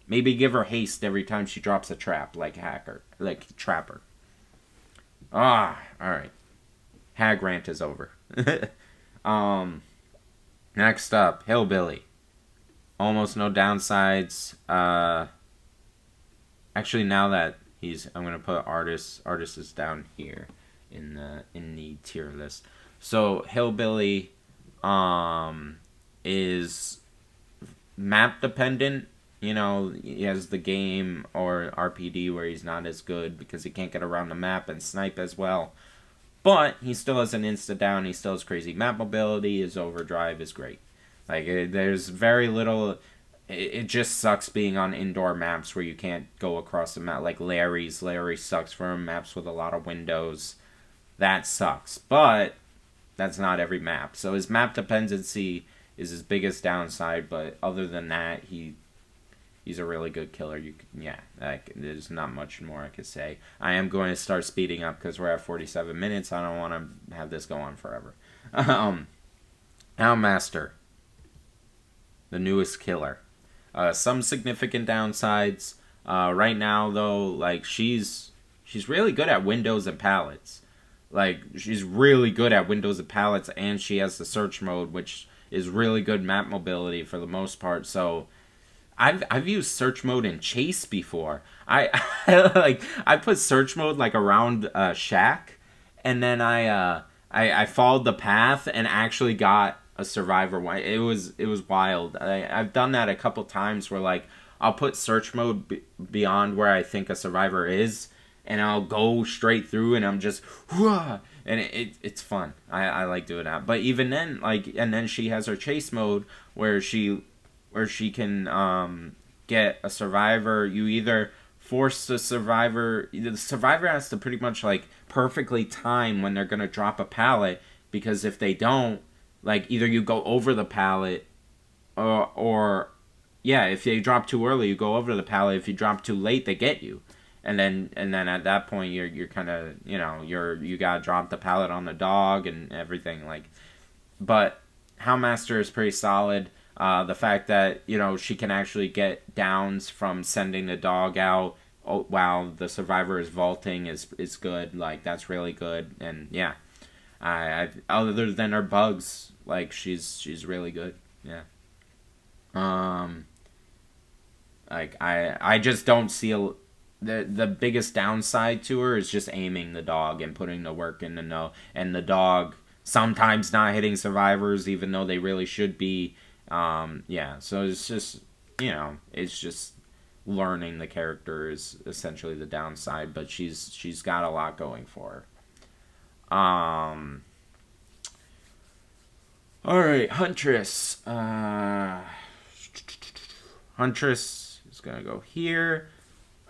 maybe give her haste every time she drops a trap, like Trapper. Alright. Hag rant is over. Next up, Hillbilly. Almost no downsides. Actually, now that I'm gonna put artist is down here in the tier list. So Hillbilly, is map dependent. You know, he has the game or RPD where he's not as good because he can't get around the map and snipe as well. But he still has an insta down. He still has crazy map mobility. His overdrive is great. Like, there's very little. It just sucks being on indoor maps where you can't go across the map. Like Larry sucks for him. Maps with a lot of windows. That sucks. But that's not every map. So his map dependency is his biggest downside. But other than that, he's a really good killer. There's not much more I could say. I am going to start speeding up because we're at 47 minutes. I don't want to have this go on forever. Master. The newest killer. Some significant downsides. Right now, though, like, she's really good at windows and pallets. Like, she's really good at windows and pallets, and she has the search mode, which is really good map mobility for the most part. So I've used search mode in chase before. I put search mode like around Shack, and then I followed the path and actually got a survivor. It was wild. I've done that a couple times where, like, I'll put search mode beyond where I think a survivor is, and I'll go straight through, and I'm just, and it's fun. I like doing that. But even then, like, and then she has her chase mode where she can get a survivor. You either force the survivor has to pretty much, like, perfectly time when they're gonna drop a pallet, because if they don't, like, either you go over the pallet, or if they drop too early, you go over the pallet. If you drop too late, they get you, and then at that point, you're kind of, you gotta drop the pallet on the dog and everything, like. But Houndmaster is pretty solid. The fact that, she can actually get downs from sending the dog out while the survivor is vaulting is good. Like, that's really good. And yeah, I other than her bugs, like, she's really good. Yeah. Like, I just don't see the biggest downside to her is just aiming the dog and putting the work in and the dog sometimes not hitting survivors even though they really should be. So it's just, it's just learning the character is essentially the downside, but she's got a lot going for her. Alright, Huntress. Huntress is gonna go here.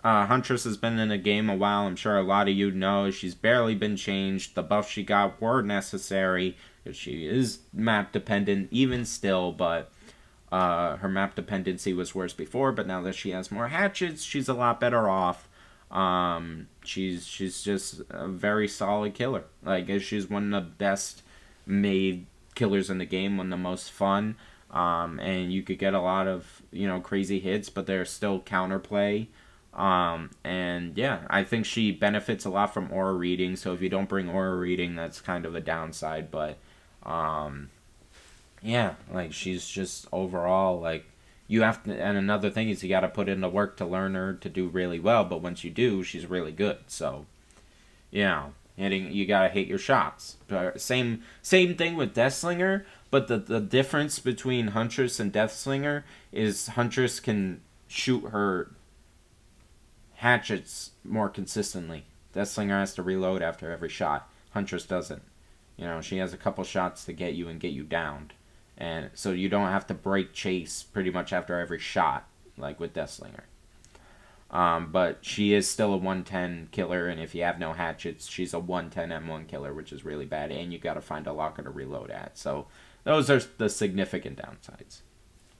Huntress has been in the game a while. I'm sure a lot of you know. She's barely been changed. The buffs she got were necessary. She is map dependent even still, but her map dependency was worse before. But now that she has more hatchets, she's a lot better off. She's just a very solid killer. Like, she's one of the best made killers in the game, one of the most fun. And you could get a lot of, crazy hits, but there's still counterplay. And yeah, I think she benefits a lot from aura reading. So if you don't bring aura reading, that's kind of a downside. But yeah, like she's just overall like you have to. And another thing is you got to put in the work to learn her to do really well. But once you do, she's really good. So yeah, hitting you got to hit your shots. Same thing with Deathslinger. But the difference between Huntress and Deathslinger is Huntress can shoot her hatchets more consistently. Deathslinger has to reload after every shot. Huntress doesn't. You know, she has a couple shots to get you and get you downed. And so you don't have to break chase pretty much after every shot, like with Deathslinger. But she is still a 110 killer, and if you have no hatchets, she's a 110 M1 killer, which is really bad, and you gotta find a locker to reload at. So those are the significant downsides.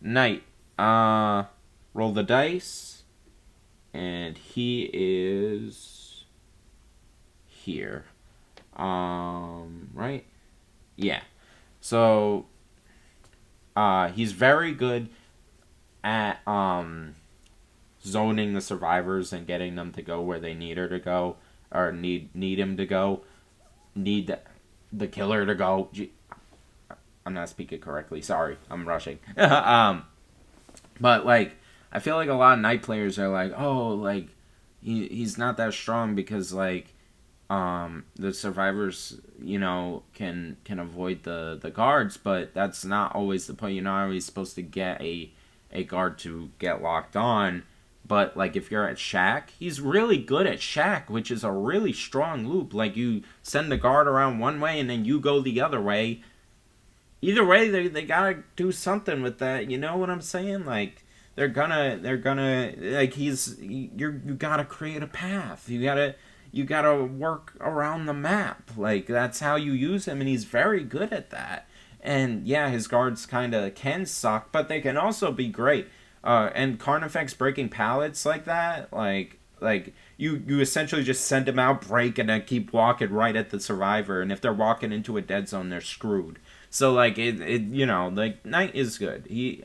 Knight, roll the dice, and he is here. Right? Yeah. So, he's very good at, zoning the survivors and getting them to go where they need her to go, or need him to go, need the killer to go. I'm not speaking correctly. Sorry, I'm rushing. But like, I feel like a lot of Knight players are like, oh, like he's not that strong because like the survivors, you know, can avoid the guards, but that's not always the point. You're not always supposed to get a guard to get locked on. But like if you're at Shack, he's really good at Shack, which is a really strong loop. Like you send the guard around one way and then you go the other way. Either way, they gotta do something with that. You know what I'm saying? Like they're gonna like you gotta create a path. You gotta work around the map. Like that's how you use him, and he's very good at that. And yeah, his guards kind of can suck, but they can also be great. And Carnifex breaking pallets like that, like you essentially just send them out, break, and then keep walking right at the survivor. And if they're walking into a dead zone, they're screwed. So like it you know, like Knight is good. He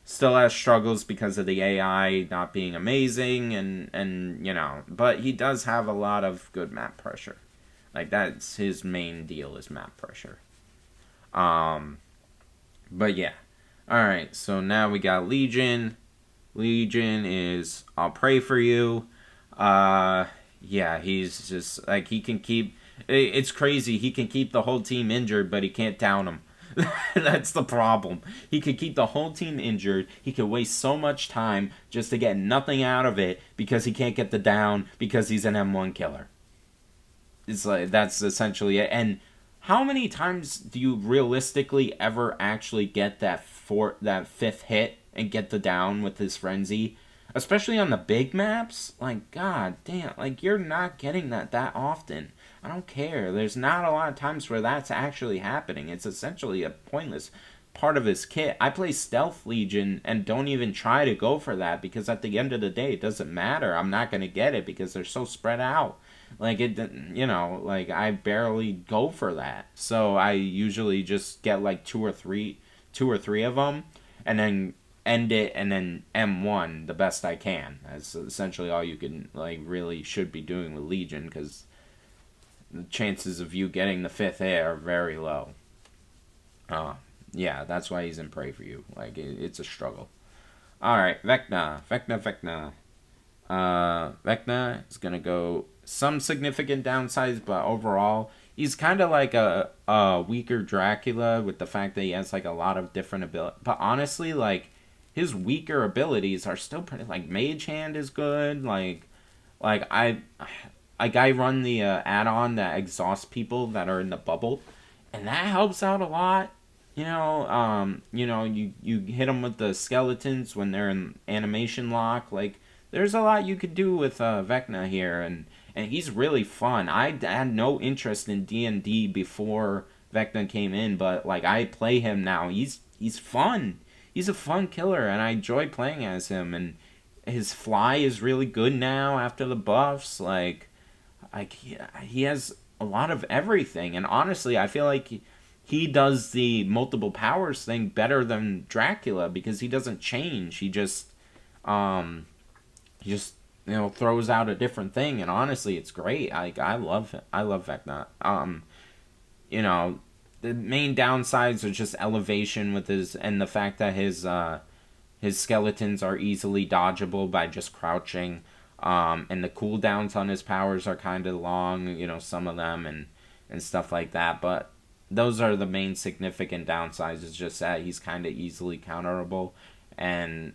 still has struggles because of the AI not being amazing, and you know, but he does have a lot of good map pressure. Like that's his main deal is map pressure. Um, but yeah. All right, so now we got Legion. Legion is I'll pray for you. Yeah, he's just like he can keep. It's crazy. He can keep the whole team injured, but he can't down them. That's the problem. He could keep the whole team injured. He could waste so much time just to get nothing out of it because he can't get the down because he's an M1 killer. It's like that's essentially it. And how many times do you realistically ever actually get that fifth hit and get the down with his frenzy? Especially on the big maps? Like god damn, like you're not getting that often. I don't care. There's not a lot of times where that's actually happening. It's essentially a pointless part of his kit. I play Stealth Legion and don't even try to go for that because at the end of the day, it doesn't matter. I'm not going to get it because they're so spread out. Like it, you know, like I barely go for that. So I usually just get like two or three of them, and then end it, and then M1 the best I can. That's essentially all you can like really should be doing with Legion because the chances of you getting the fifth hit are very low. Yeah, that's why he's in Pray for You. Like it's a struggle. All right, Vecna. Vecna is gonna go some significant downsides, but overall, he's kind of like a weaker Dracula with the fact that he has like a lot of different abilities. But honestly, like his weaker abilities are still pretty. Like Mage Hand is good. Like I run the add-on that exhausts people that are in the bubble, and that helps out a lot. You hit them with the skeletons when they're in animation lock. Like, there's a lot you could do with Vecna here, and he's really fun. I had no interest in D&D before Vecna came in, but like I play him now. He's fun. He's a fun killer, and I enjoy playing as him. And his fly is really good now after the buffs. Like he has a lot of everything, and honestly, I feel like he does the multiple powers thing better than Dracula because he doesn't change. Um, he just throws out a different thing, and honestly, it's great. I love Vecna. You know, the main downsides are just elevation with his, and the fact that his skeletons are easily dodgeable by just crouching. And the cooldowns on his powers are kind of long, you know, some of them, and stuff like that. But those are the main significant downsides. Is just that he's kind of easily counterable, and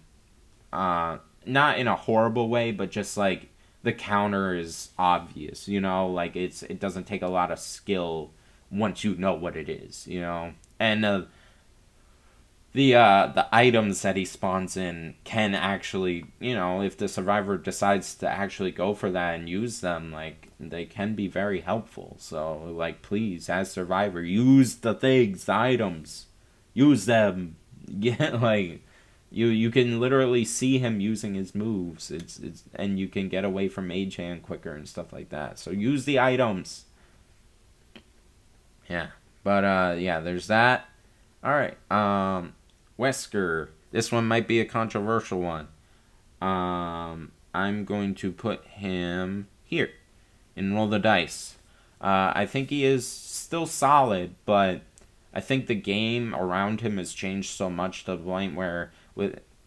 not in a horrible way, but just like the counter is obvious, you know, like it doesn't take a lot of skill once you know what it is, you know, and the items that he spawns in can actually, you know, if the survivor decides to actually go for that and use them, like they can be very helpful. So like, please, as survivor, use the things, the items, use them. Yeah, like you can literally see him using his moves. It's and you can get away from mage hand quicker and stuff like that. So use the items. Yeah. But yeah, there's that. All right. Wesker. This one might be a controversial one. I'm going to put him here and roll the dice. I think he is still solid, but I think the game around him has changed so much to the point where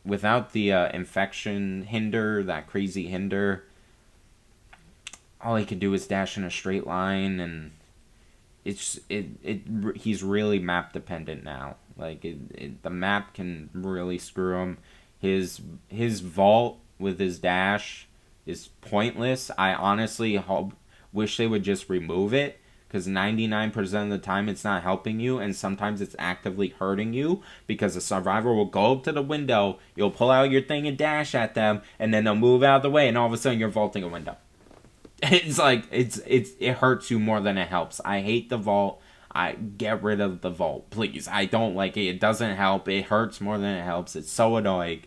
without the infection hinder, that crazy hinder, all he can do is dash in a straight line, and he's really map dependent now. Like the map can really screw him. His vault with his dash is pointless. I honestly wish they would just remove it, because 99% of the time it's not helping you, and sometimes it's actively hurting you, because the survivor will go up to the window, you'll pull out your thing and dash at them, and then they'll move out of the way, and all of a sudden you're vaulting a window. It's like it hurts you more than it helps. I hate the vault. I get rid of the vault, please. I don't like it. It doesn't help. It hurts more than it helps. It's so annoying.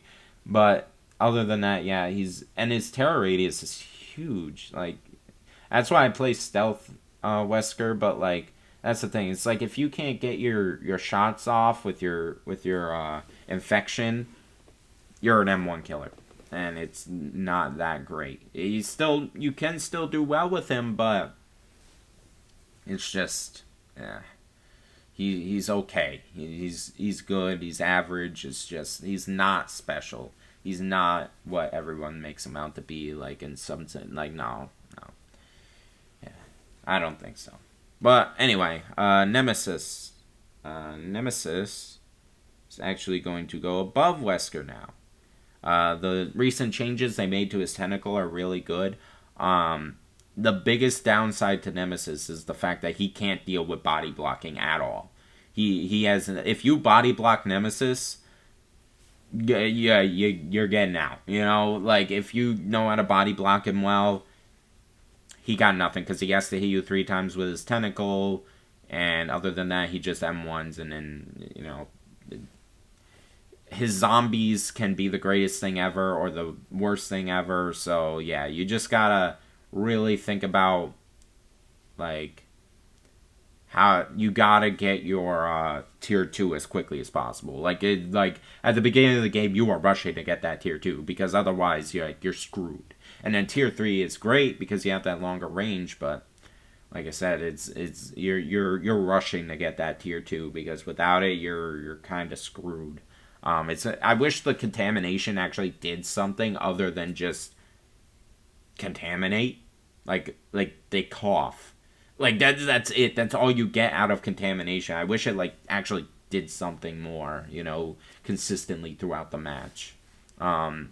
But other than that, yeah, his terror radius is huge. Like, that's why I play stealth Wesker. But like, that's the thing. It's like, if you can't get your shots off with your infection, you're an M1 killer. And it's not that great. You can still do well with him, but it's just, yeah, he's okay. He's good. He's average. It's just, he's not special. He's not what everyone makes him out to be. Like, in some sense, like, no, yeah, I don't think so. But anyway, Nemesis is actually going to go above Wesker now. The recent changes they made to his tentacle are really good. The biggest downside to Nemesis is the fact that he can't deal with body blocking at all. He has, if you body block Nemesis, yeah, you're getting out. You know, like, if you know how to body block him well, he got nothing, because he has to hit you 3 times with his tentacle, and other than that, he just M1s, and then, you know, his zombies can be the greatest thing ever or the worst thing ever. So yeah, you just gotta really think about, like, how you gotta get your tier 2 as quickly as possible. Like at the beginning of the game, you are rushing to get that tier 2, because otherwise you're screwed. And then tier 3 is great because you have that longer range, but like I said, you're rushing to get that tier 2, because without it, you're kind of screwed. I wish the contamination actually did something other than just contaminate. Like they cough. Like that's it. That's all you get out of contamination. I wish it like actually did something more, you know, consistently throughout the match. And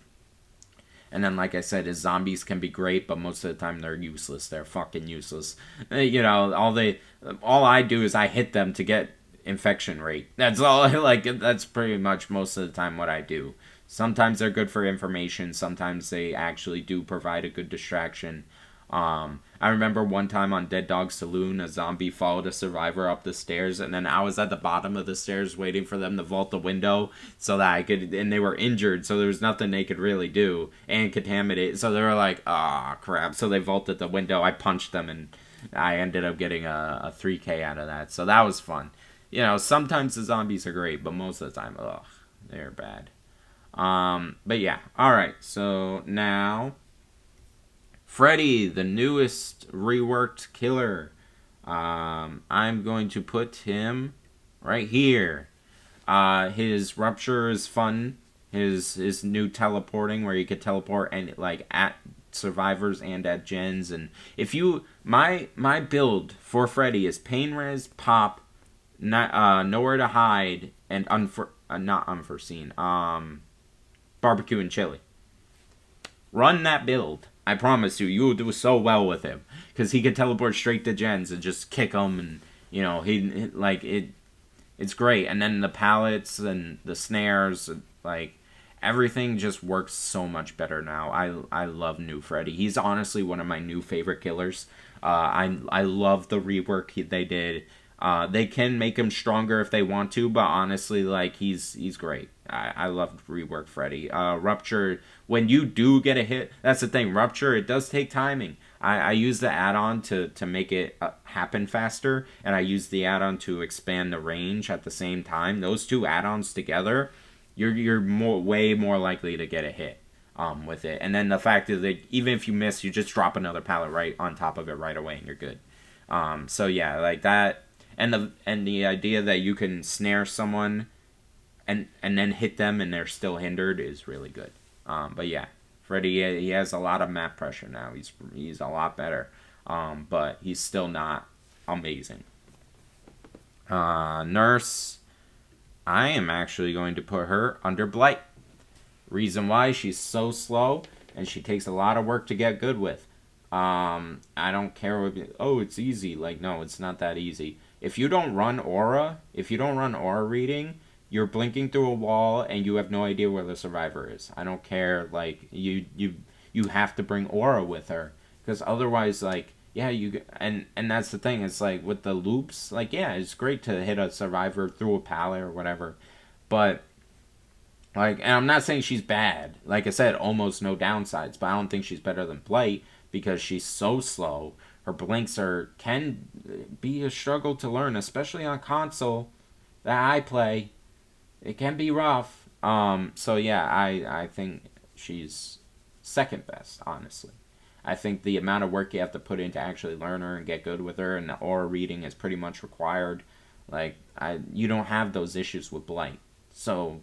then, like I said, his zombies can be great, but most of the time they're useless. They're fucking useless. You know, all I do is I hit them to get infection rate. That's all. Like, that's pretty much most of the time what I do. Sometimes they're good for information. Sometimes they actually do provide a good distraction. I remember one time on Dead Dog Saloon, a zombie followed a survivor up the stairs, and then I was at the bottom of the stairs waiting for them to vault the window so that I could, and they were injured, so there was nothing they could really do, and contaminate, so they were like, ah, crap, so they vaulted the window. I punched them, and I ended up getting a 3k out of that, so that was fun. You know, sometimes the zombies are great, but most of the time, ugh, they're bad. But yeah, alright, so now Freddy, the newest reworked killer. I'm going to put him right here. His rupture is fun. His new teleporting where you could teleport and like at survivors and at gens. And if you my build for Freddy is pain res, pop, nowhere to hide, and not unforeseen. Barbecue and chili. Run that build. I promise you, you will do so well with him because he can teleport straight to gens and just kick them, and he like it. It's great, and then the pallets and the snares, like everything just works so much better now. I love new Freddy. He's honestly one of my new favorite killers. I love the rework they did. They can make him stronger if they want to, but honestly, like he's great. I love Reworked Freddy. Rupture, when you do get a hit, that's the thing. Rupture, it does take timing. I use the add-on to make it happen faster, and I use the add-on to expand the range at the same time. Those two add-ons together, you're way more likely to get a hit with it. And then the fact is that even if you miss, you just drop another pallet right on top of it right away, and you're good. So yeah, like that, and the idea that you can snare someone and then hit them and they're still hindered is really good. But yeah, Freddy, he has a lot of map pressure now. He's a lot better, but he's still not amazing. Nurse, I am actually going to put her under Blight. Reason why, she's so slow and she takes a lot of work to get good with. I don't care what, it's easy. Like, no, it's not that easy. If you don't run aura reading, you're blinking through a wall and you have no idea where the survivor is. I don't care. Like, you have to bring aura with her, because otherwise, like, yeah, and that's the thing. It's like with the loops, like, yeah, it's great to hit a survivor through a pallet or whatever, but like, and I'm not saying she's bad. Like I said, almost no downsides, but I don't think she's better than Blight because she's so slow. Her blinks can be a struggle to learn, especially on console that I play. It can be rough. So yeah, I think she's second best, honestly. I think the amount of work you have to put in to actually learn her and get good with her, and the aura reading is pretty much required. Like, you don't have those issues with Blight. So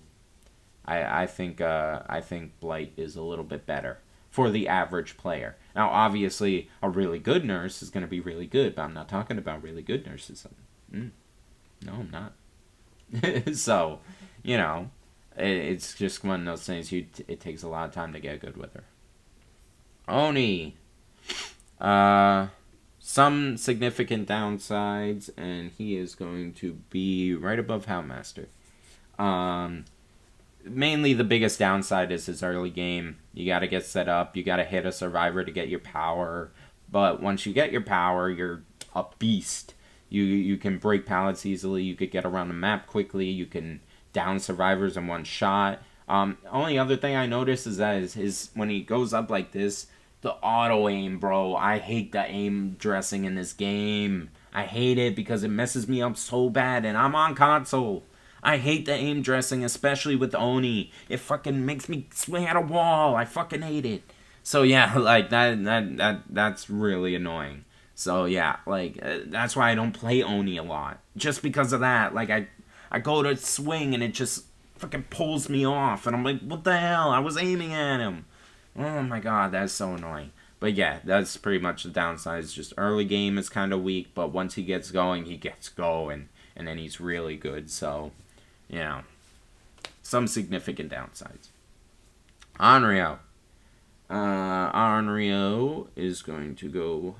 I think Blight is a little bit better for the average player. Now, obviously, a really good nurse is going to be really good, but I'm not talking about really good nurses. No, I'm not. So, it's just one of those things. It takes a lot of time to get good with her. Oni. Some significant downsides, and he is going to be right above Houndmaster. Mainly the biggest downside is his early game. You gotta get set up, you gotta hit a survivor to get your power, but once you get your power, you're a beast. You can break pallets easily, you could get around the map quickly, you can down survivors in one shot. Only other thing I noticed is that his when he goes up like this, the auto aim, bro. I hate the aim dressing in this game. I hate it because it messes me up so bad, and I'm on console. I hate the aim dressing, especially with Oni. It fucking makes me swing at a wall. I fucking hate it. So yeah, like that's really annoying. So yeah, like that's why I don't play Oni a lot. Just because of that. Like I go to swing and it just fucking pulls me off, and I'm like, what the hell? I was aiming at him. Oh my god, that's so annoying. But yeah, that's pretty much the downside. It's just early game is kind of weak, but once he gets going, and then he's really good. So, some significant downsides. Onryo. Onryo is going to go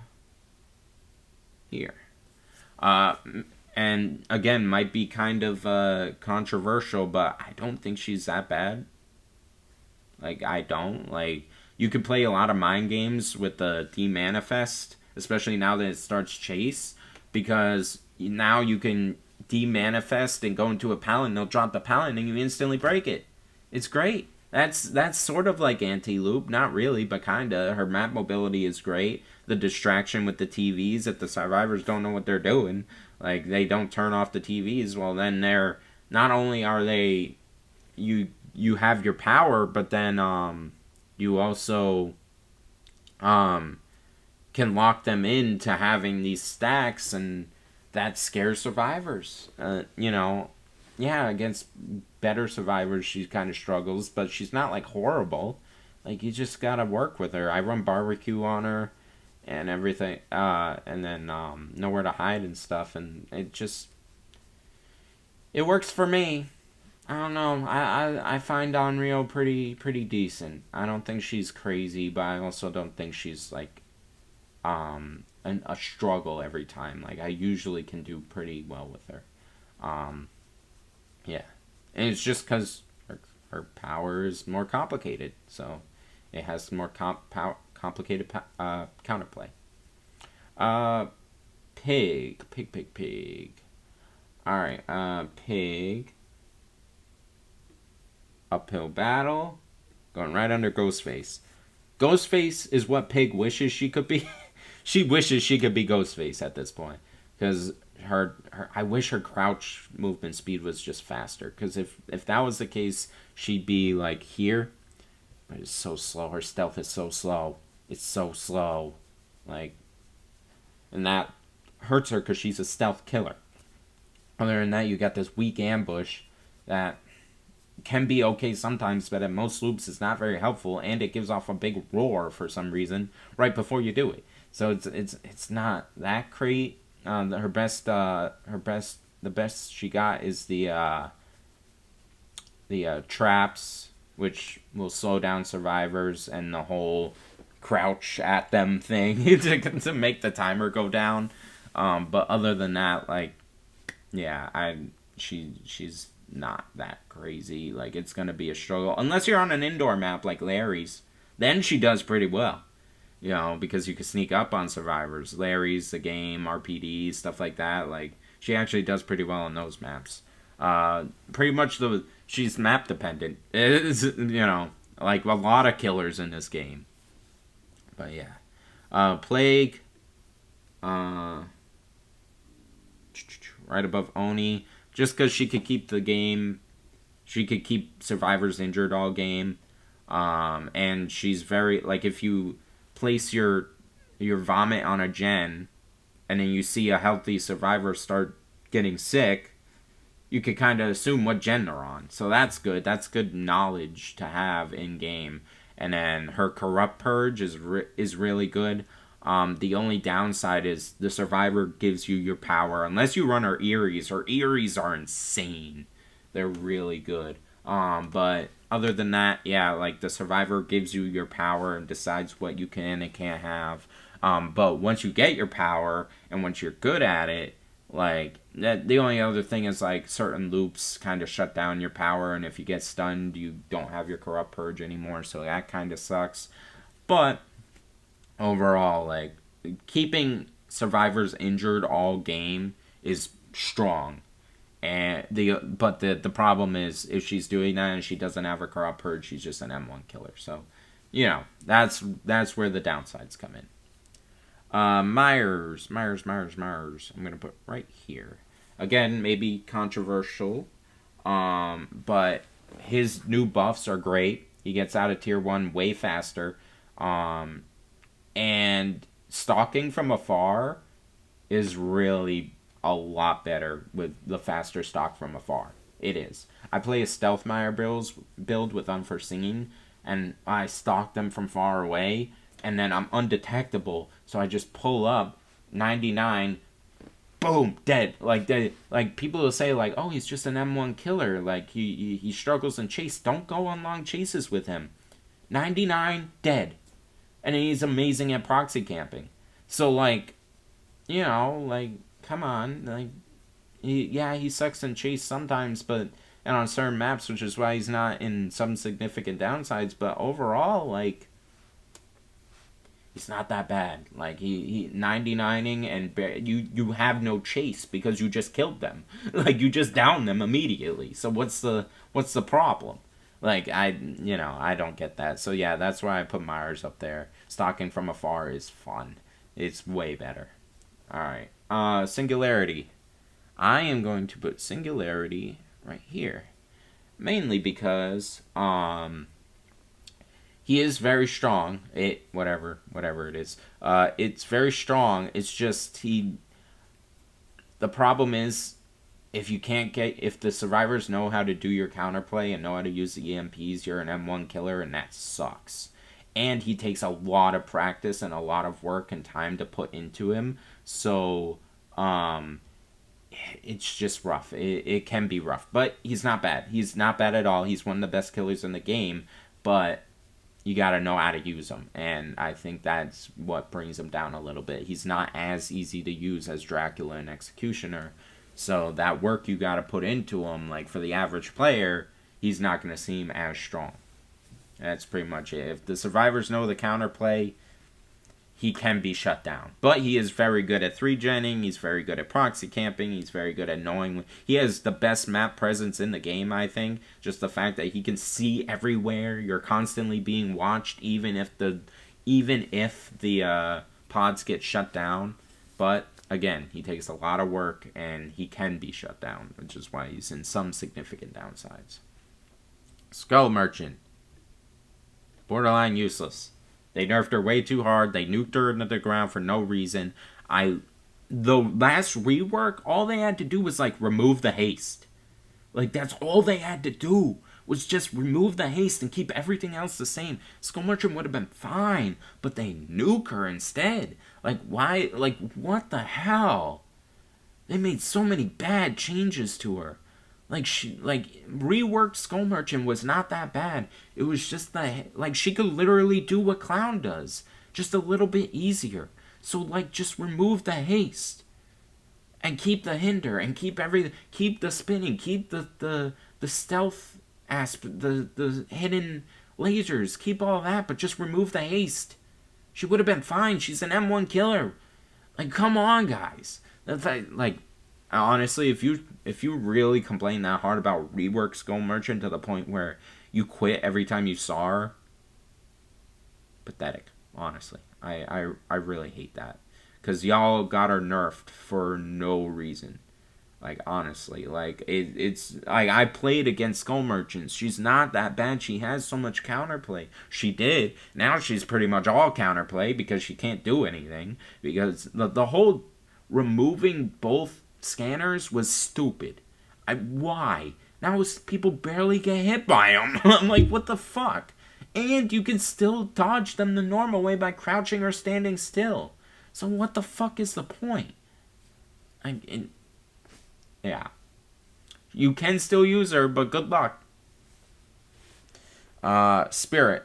here. And again, might be kind of controversial, but I don't think she's that bad. Like, I don't. Like, you could play a lot of mind games with the demanifest, especially now that it starts chase, because now you can demanifest and go into a pallet, and they'll drop the pallet, and you instantly break it. It's great. That's sort of like anti-loop. Not really, but kinda. Her map mobility is great. The distraction with the TVs, if the survivors don't know what they're doing, like, they don't turn off the TVs, well, then they're, not only are they, you have your power, but then, you also, can can lock them into having these stacks, and that scares survivors. Yeah, against better survivors, she kind of struggles, but she's not like horrible. Like, you just gotta work with her. I run barbecue on her and everything, and then nowhere to hide and stuff, and it works for me. I don't know. I find Onryo pretty decent. I don't think she's crazy, but I also don't think she's like a struggle every time. Like, I usually can do pretty well with her. Yeah, and it's just because her power is more complicated, so it has more complicated counterplay. Uh, pig. All right, pig. Uphill battle, going right under Ghostface. Ghostface is what Pig wishes she could be. She wishes she could be Ghostface at this point, because I wish her crouch movement speed was just faster. Because if that was the case, she'd be like here, but it's so slow. Her stealth is so slow. It's so slow, like, and that hurts her because she's a stealth killer. Other than that, you got this weak ambush that can be okay sometimes, but at most loops it's not very helpful, and it gives off a big roar for some reason right before you do it. So it's not that great. The best she got is the traps, which will slow down survivors, and the whole crouch at them thing to make the timer go down. But other than that, like, yeah, she's not that crazy. Like, it's gonna be a struggle unless you're on an indoor map like Larry's. Then she does pretty well, because you can sneak up on survivors. Larry's, the game, RPD, stuff like that. Like, she actually does pretty well on those maps. Pretty much she's map dependent. It is, like a lot of killers in this game. But yeah, Plague, right above Oni. Just because she could keep survivors injured all game, and she's very, like, if you place your vomit on a gen, and then you see a healthy survivor start getting sick, you could kind of assume what gen they're on. So that's good. That's good knowledge to have in game. And then her corrupt purge is really good. The only downside is the survivor gives you your power. Unless you run her Eries are insane. They're really good. But other than that, yeah, like, the survivor gives you your power and decides what you can and can't have. But once you get your power and once you're good at it, like, the only other thing is, like, certain loops kind of shut down your power, and if you get stunned, you don't have your corrupt purge anymore, so that kind of sucks. But overall, like, keeping survivors injured all game is strong. And the problem is, if she's doing that and she doesn't have her corrupt purge, she's just an M1 killer. So, that's where the downsides come in. Majr. I'm gonna put right here. Again, maybe controversial, but his new buffs are great. He gets out of tier 1 way faster, and stalking from afar is really a lot better with the faster stalk from afar. It is. I play a stealth Majr build with unforeseen, and I stalk them from far away, and then I'm undetectable, so I just pull up 99, boom, dead. Like, people will say, like, oh, he's just an M1 killer, like, he struggles in chase. Don't go on long chases with him. 99, dead. And he's amazing at proxy camping. So, like, like, come on, like, he sucks in chase sometimes, and on certain maps, which is why he's not in some significant downsides, but overall, like, he's not that bad. Like, he 99ing, and you have no chase because you just killed them. Like, you just downed them immediately. So what's the problem? Like, I don't get that. So yeah, that's why I put Majr's up there. Stalking from afar is fun. It's way better. Alright. Singularity. I am going to put Singularity right here. Mainly because, he is very strong. Whatever it is. It's very strong. It's just the problem is if the survivors know how to do your counterplay and know how to use the EMPs, you're an M1 killer, and that sucks. And he takes a lot of practice and a lot of work and time to put into him. So, it's just rough. It can be rough. But he's not bad. He's not bad at all. He's one of the best killers in the game. But you gotta know how to use him. And I think that's what brings him down a little bit. He's not as easy to use as Dracula and Executioner. So that work you gotta put into him, like for the average player, he's not gonna seem as strong. That's pretty much it. If the survivors know the counterplay, he can be shut down. But he is very good at 3-genning, he's very good at proxy camping, he's very good at knowing... He has the best map presence in the game, I think. Just the fact that he can see everywhere, you're constantly being watched, even if the pods get shut down. But, again, he takes a lot of work, and he can be shut down, which is why he's in some significant downsides. Skull Merchant. Borderline useless. They nerfed her way too hard. They nuked her into the ground for no reason. The last rework, all they had to do was, like, remove the haste. Like, that's all they had to do. Was just remove the haste and keep everything else the same. Skull Merchant would have been fine. But they nuke her instead. Like, why? Like, what the hell? They made so many bad changes to her. Reworked Skull Merchant was not that bad. It was just she could literally do what Clown does. Just a little bit easier. So, just remove the haste. And keep the hinder. And keep everything. Keep the spinning. Keep the stealth aspect. The hidden lasers. Keep all that. But just remove the haste. She would have been fine. She's an M1 killer. Come on, guys. Honestly, if you really complain that hard about Reworked Skull Merchant to the point where you quit every time you saw her, pathetic. Honestly, I really hate that, because y'all got her nerfed for no reason. Honestly, I played against Skull Merchants. She's not that bad. She has so much counterplay. She did. Now she's pretty much all counterplay because she can't do anything. Because the whole removing both scanners was stupid. Why? Now people barely get hit by them. I'm like, what the fuck? And you can still dodge them the normal way by crouching or standing still. So what the fuck is the point? Yeah. You can still use her, but good luck. Spirit.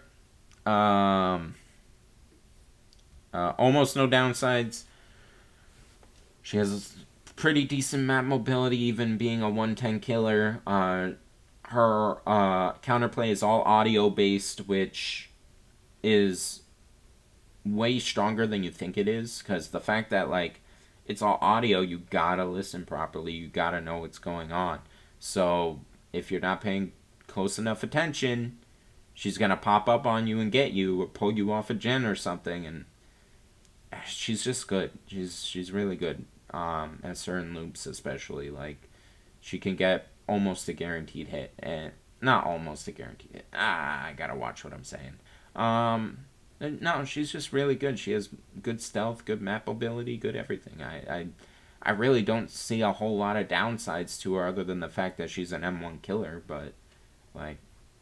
Almost no downsides. She has pretty decent map mobility, even being a 110 killer. Her counterplay is all audio based, which is way stronger than you think it is, because the fact that it's all audio, you gotta listen properly, you gotta know what's going on. So if you're not paying close enough attention, she's gonna pop up on you and get you, or pull you off a gen or something, and she's just good. She's really good. At certain loops, especially, she can get almost a guaranteed hit, and not almost a guaranteed hit. I gotta watch what I'm saying. No, she's just really good. She has good stealth, good map ability, good everything. I really don't see a whole lot of downsides to her other than the fact that she's an M1 killer. But like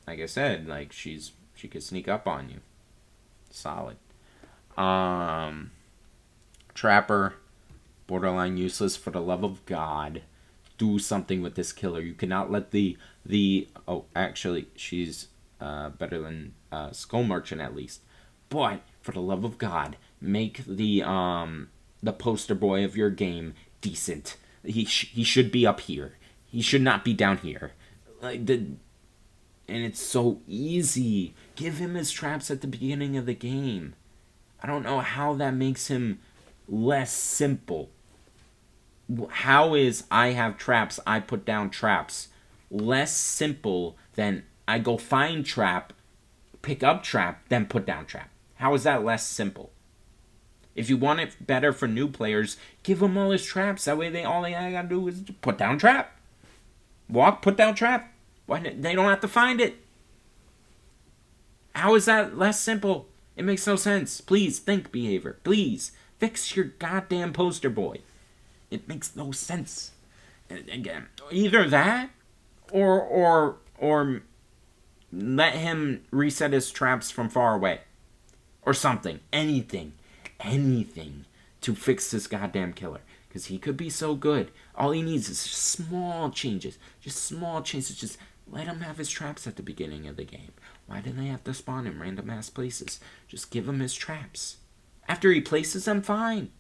I said, she could sneak up on you. Solid. Trapper. Borderline useless. For the love of God, do something with this killer. You cannot let oh, actually, she's better than Skull Merchant at least. But for the love of God, make the poster boy of your game decent. He should be up here. He should not be down here. And it's so easy. Give him his traps at the beginning of the game. I don't know how that makes him less simple. How is I have traps, I put down traps less simple than I go find trap, pick up trap, then put down trap? How is that less simple? If you want it better for new players, give them all his traps. That way all they gotta do is put down trap. Walk, put down trap. Why they don't have to find it. How is that less simple? It makes no sense. Please think, behavior. Please fix your goddamn poster boy. It makes no sense. And again, either that or let him reset his traps from far away. Or something. Anything. Anything to fix this goddamn killer. Because he could be so good. All he needs is small changes. Just small changes. Just let him have his traps at the beginning of the game. Why do they have to spawn in random ass places? Just give him his traps. After he places them, fine.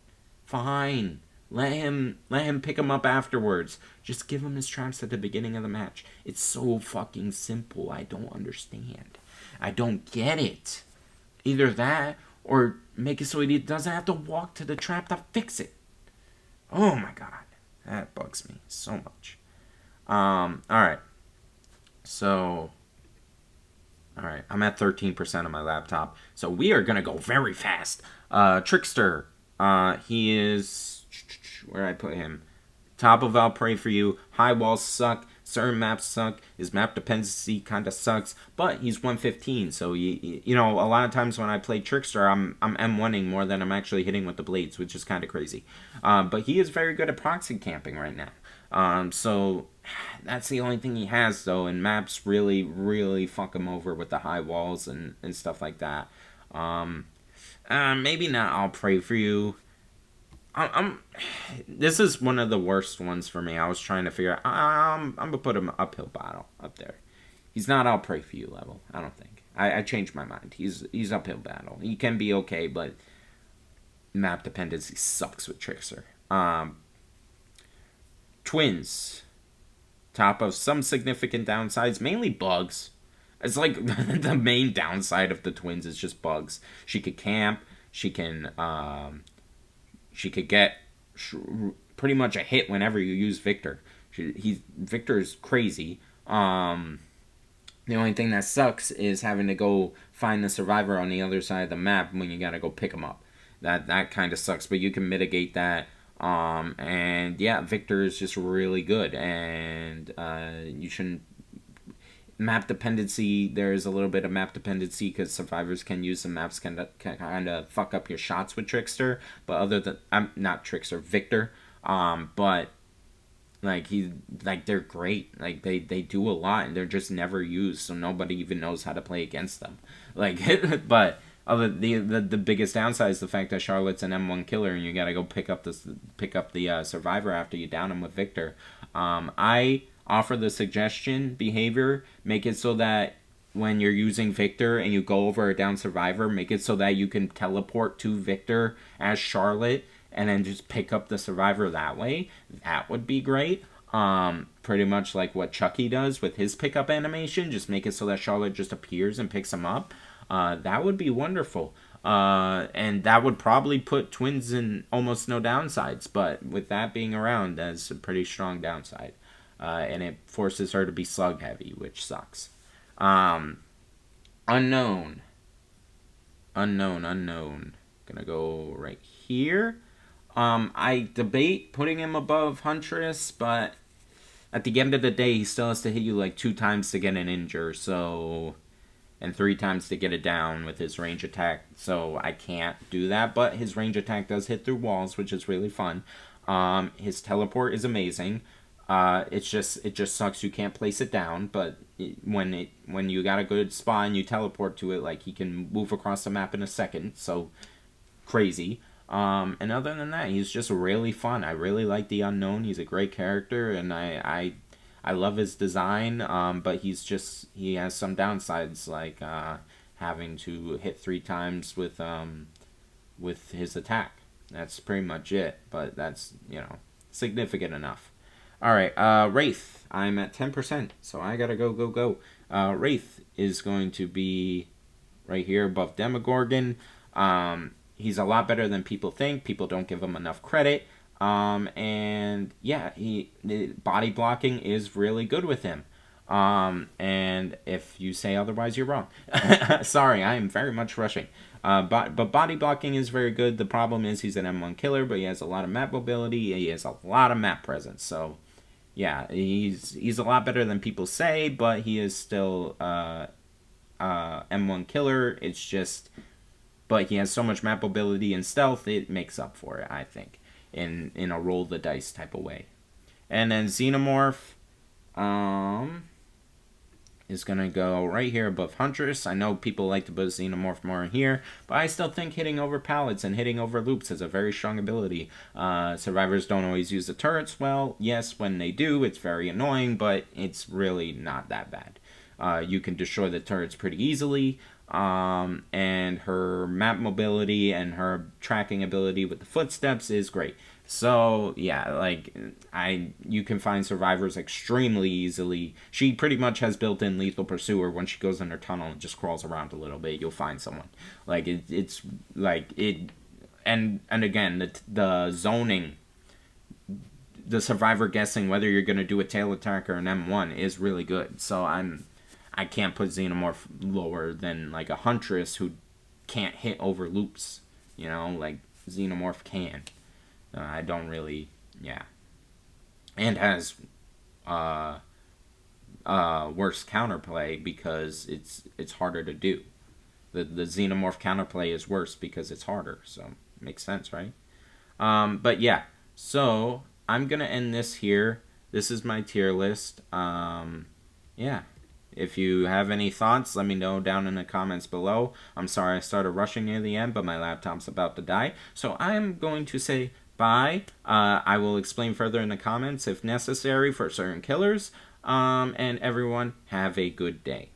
Fine. Let him pick them up afterwards. Just give him his traps at the beginning of the match. It's so fucking simple. I don't understand. I don't get it. Either that or make it so he doesn't have to walk to the trap to fix it. Oh my god. That bugs me so much. Alright. So, alright. I'm at 13% on my laptop. So we are going to go very fast. Trickster. He is... Where did I put him? Top of I'll Pray For You. High walls suck. Certain maps suck. His map dependency kind of sucks. But he's 115. So, you know, a lot of times when I play Trickster, I'm M1ing more than I'm actually hitting with the blades, which is kind of crazy. But he is very good at proxy camping right now. So, that's the only thing he has, though. And maps really, really fuck him over with the high walls and stuff like that. Maybe not I'll Pray For You. This is one of the worst ones for me. I was trying to figure out. I'm gonna put him uphill battle up there. He's not I'll Pray For You level. I don't think. I changed my mind. He's uphill battle. He can be okay, but map dependency sucks with Trickster. Twins. Top of some significant downsides, mainly bugs. It's like the main downside of the twins is just bugs. She could camp. She can. She could get pretty much a hit whenever you use Victor. Victor is crazy. The only thing that sucks is having to go find the survivor on the other side of the map when you gotta go pick him up. That kind of sucks, but you can mitigate that. And yeah, Victor is just really good, and you shouldn't. Map dependency, there's a little bit of map dependency because survivors can use some maps can kind of fuck up your shots with Trickster, but other than not Trickster, Victor, but like they're great, like they do a lot and they're just never used, so nobody even knows how to play against them, like but the biggest downside is the fact that Charlotte's an M1 killer and you gotta go pick up the survivor after you down him with Victor. I offer the suggestion behavior, make it so that when you're using Victor and you go over a down survivor, make it so that you can teleport to Victor as Charlotte and then just pick up the survivor that way. That would be great. Pretty much like what Chucky does with his pickup animation, just make it so that Charlotte just appears and picks him up. That would be wonderful. And that would probably put twins in almost no downsides, but with that being around, that's a pretty strong downside. And it forces her to be slug heavy, which sucks. Unknown. Gonna go right here. I debate putting him above Huntress, but at the end of the day, he still has to hit you like 2 times to get an injure, so... And 3 times to get it down with his range attack, so I can't do that, but his range attack does hit through walls, which is really fun. His teleport is amazing. It just sucks you can't place it down, but when you got a good spot and you teleport to it, like he can move across the map in a second, so crazy. And other than that, he's just really fun. I really like the Unknown. He's a great character, and I love his design. But he has some downsides, like having to hit 3 times with his attack. That's pretty much it. But that's significant enough. All right, Wraith. I'm at 10%, so I gotta go. Wraith is going to be right here above Demogorgon. He's a lot better than people think. People don't give him enough credit. And yeah, the body blocking is really good with him. And if you say otherwise, you're wrong. Sorry, I am very much rushing. But body blocking is very good. The problem is he's an M1 killer, but he has a lot of map mobility. He has a lot of map presence. So yeah, he's a lot better than people say, but he is still M1 killer. It's just, but he has so much map ability and stealth, it makes up for it, I think, in a roll the dice type of way. And then Xenomorph, is going to go right here above Huntress. I know people like to put Xenomorph more in here, but I still think hitting over pallets and hitting over loops is a very strong ability. Survivors don't always use the turrets well. Yes, when they do, it's very annoying, but it's really not that bad. You can destroy the turrets pretty easily, and her map mobility and her tracking ability with the footsteps is great. So yeah, like you can find survivors extremely easily. She pretty much has built-in lethal pursuer. When she goes in her tunnel and just crawls around a little bit, you'll find someone. Like it's like it, and again the zoning, the survivor guessing whether you're gonna do a tail attack or an M1 is really good. So I can't put Xenomorph lower than like a Huntress who can't hit over loops. You know, like Xenomorph can. I don't really, yeah. And has worse counterplay because it's harder to do. The Xenomorph counterplay is worse because it's harder, so makes sense, right? But yeah, so I'm gonna end this here. This is my tier list. Yeah. If you have any thoughts, let me know down in the comments below. I'm sorry I started rushing near the end, but my laptop's about to die. So I'm going to say bye. I will explain further in the comments if necessary for certain killers. And everyone, have a good day.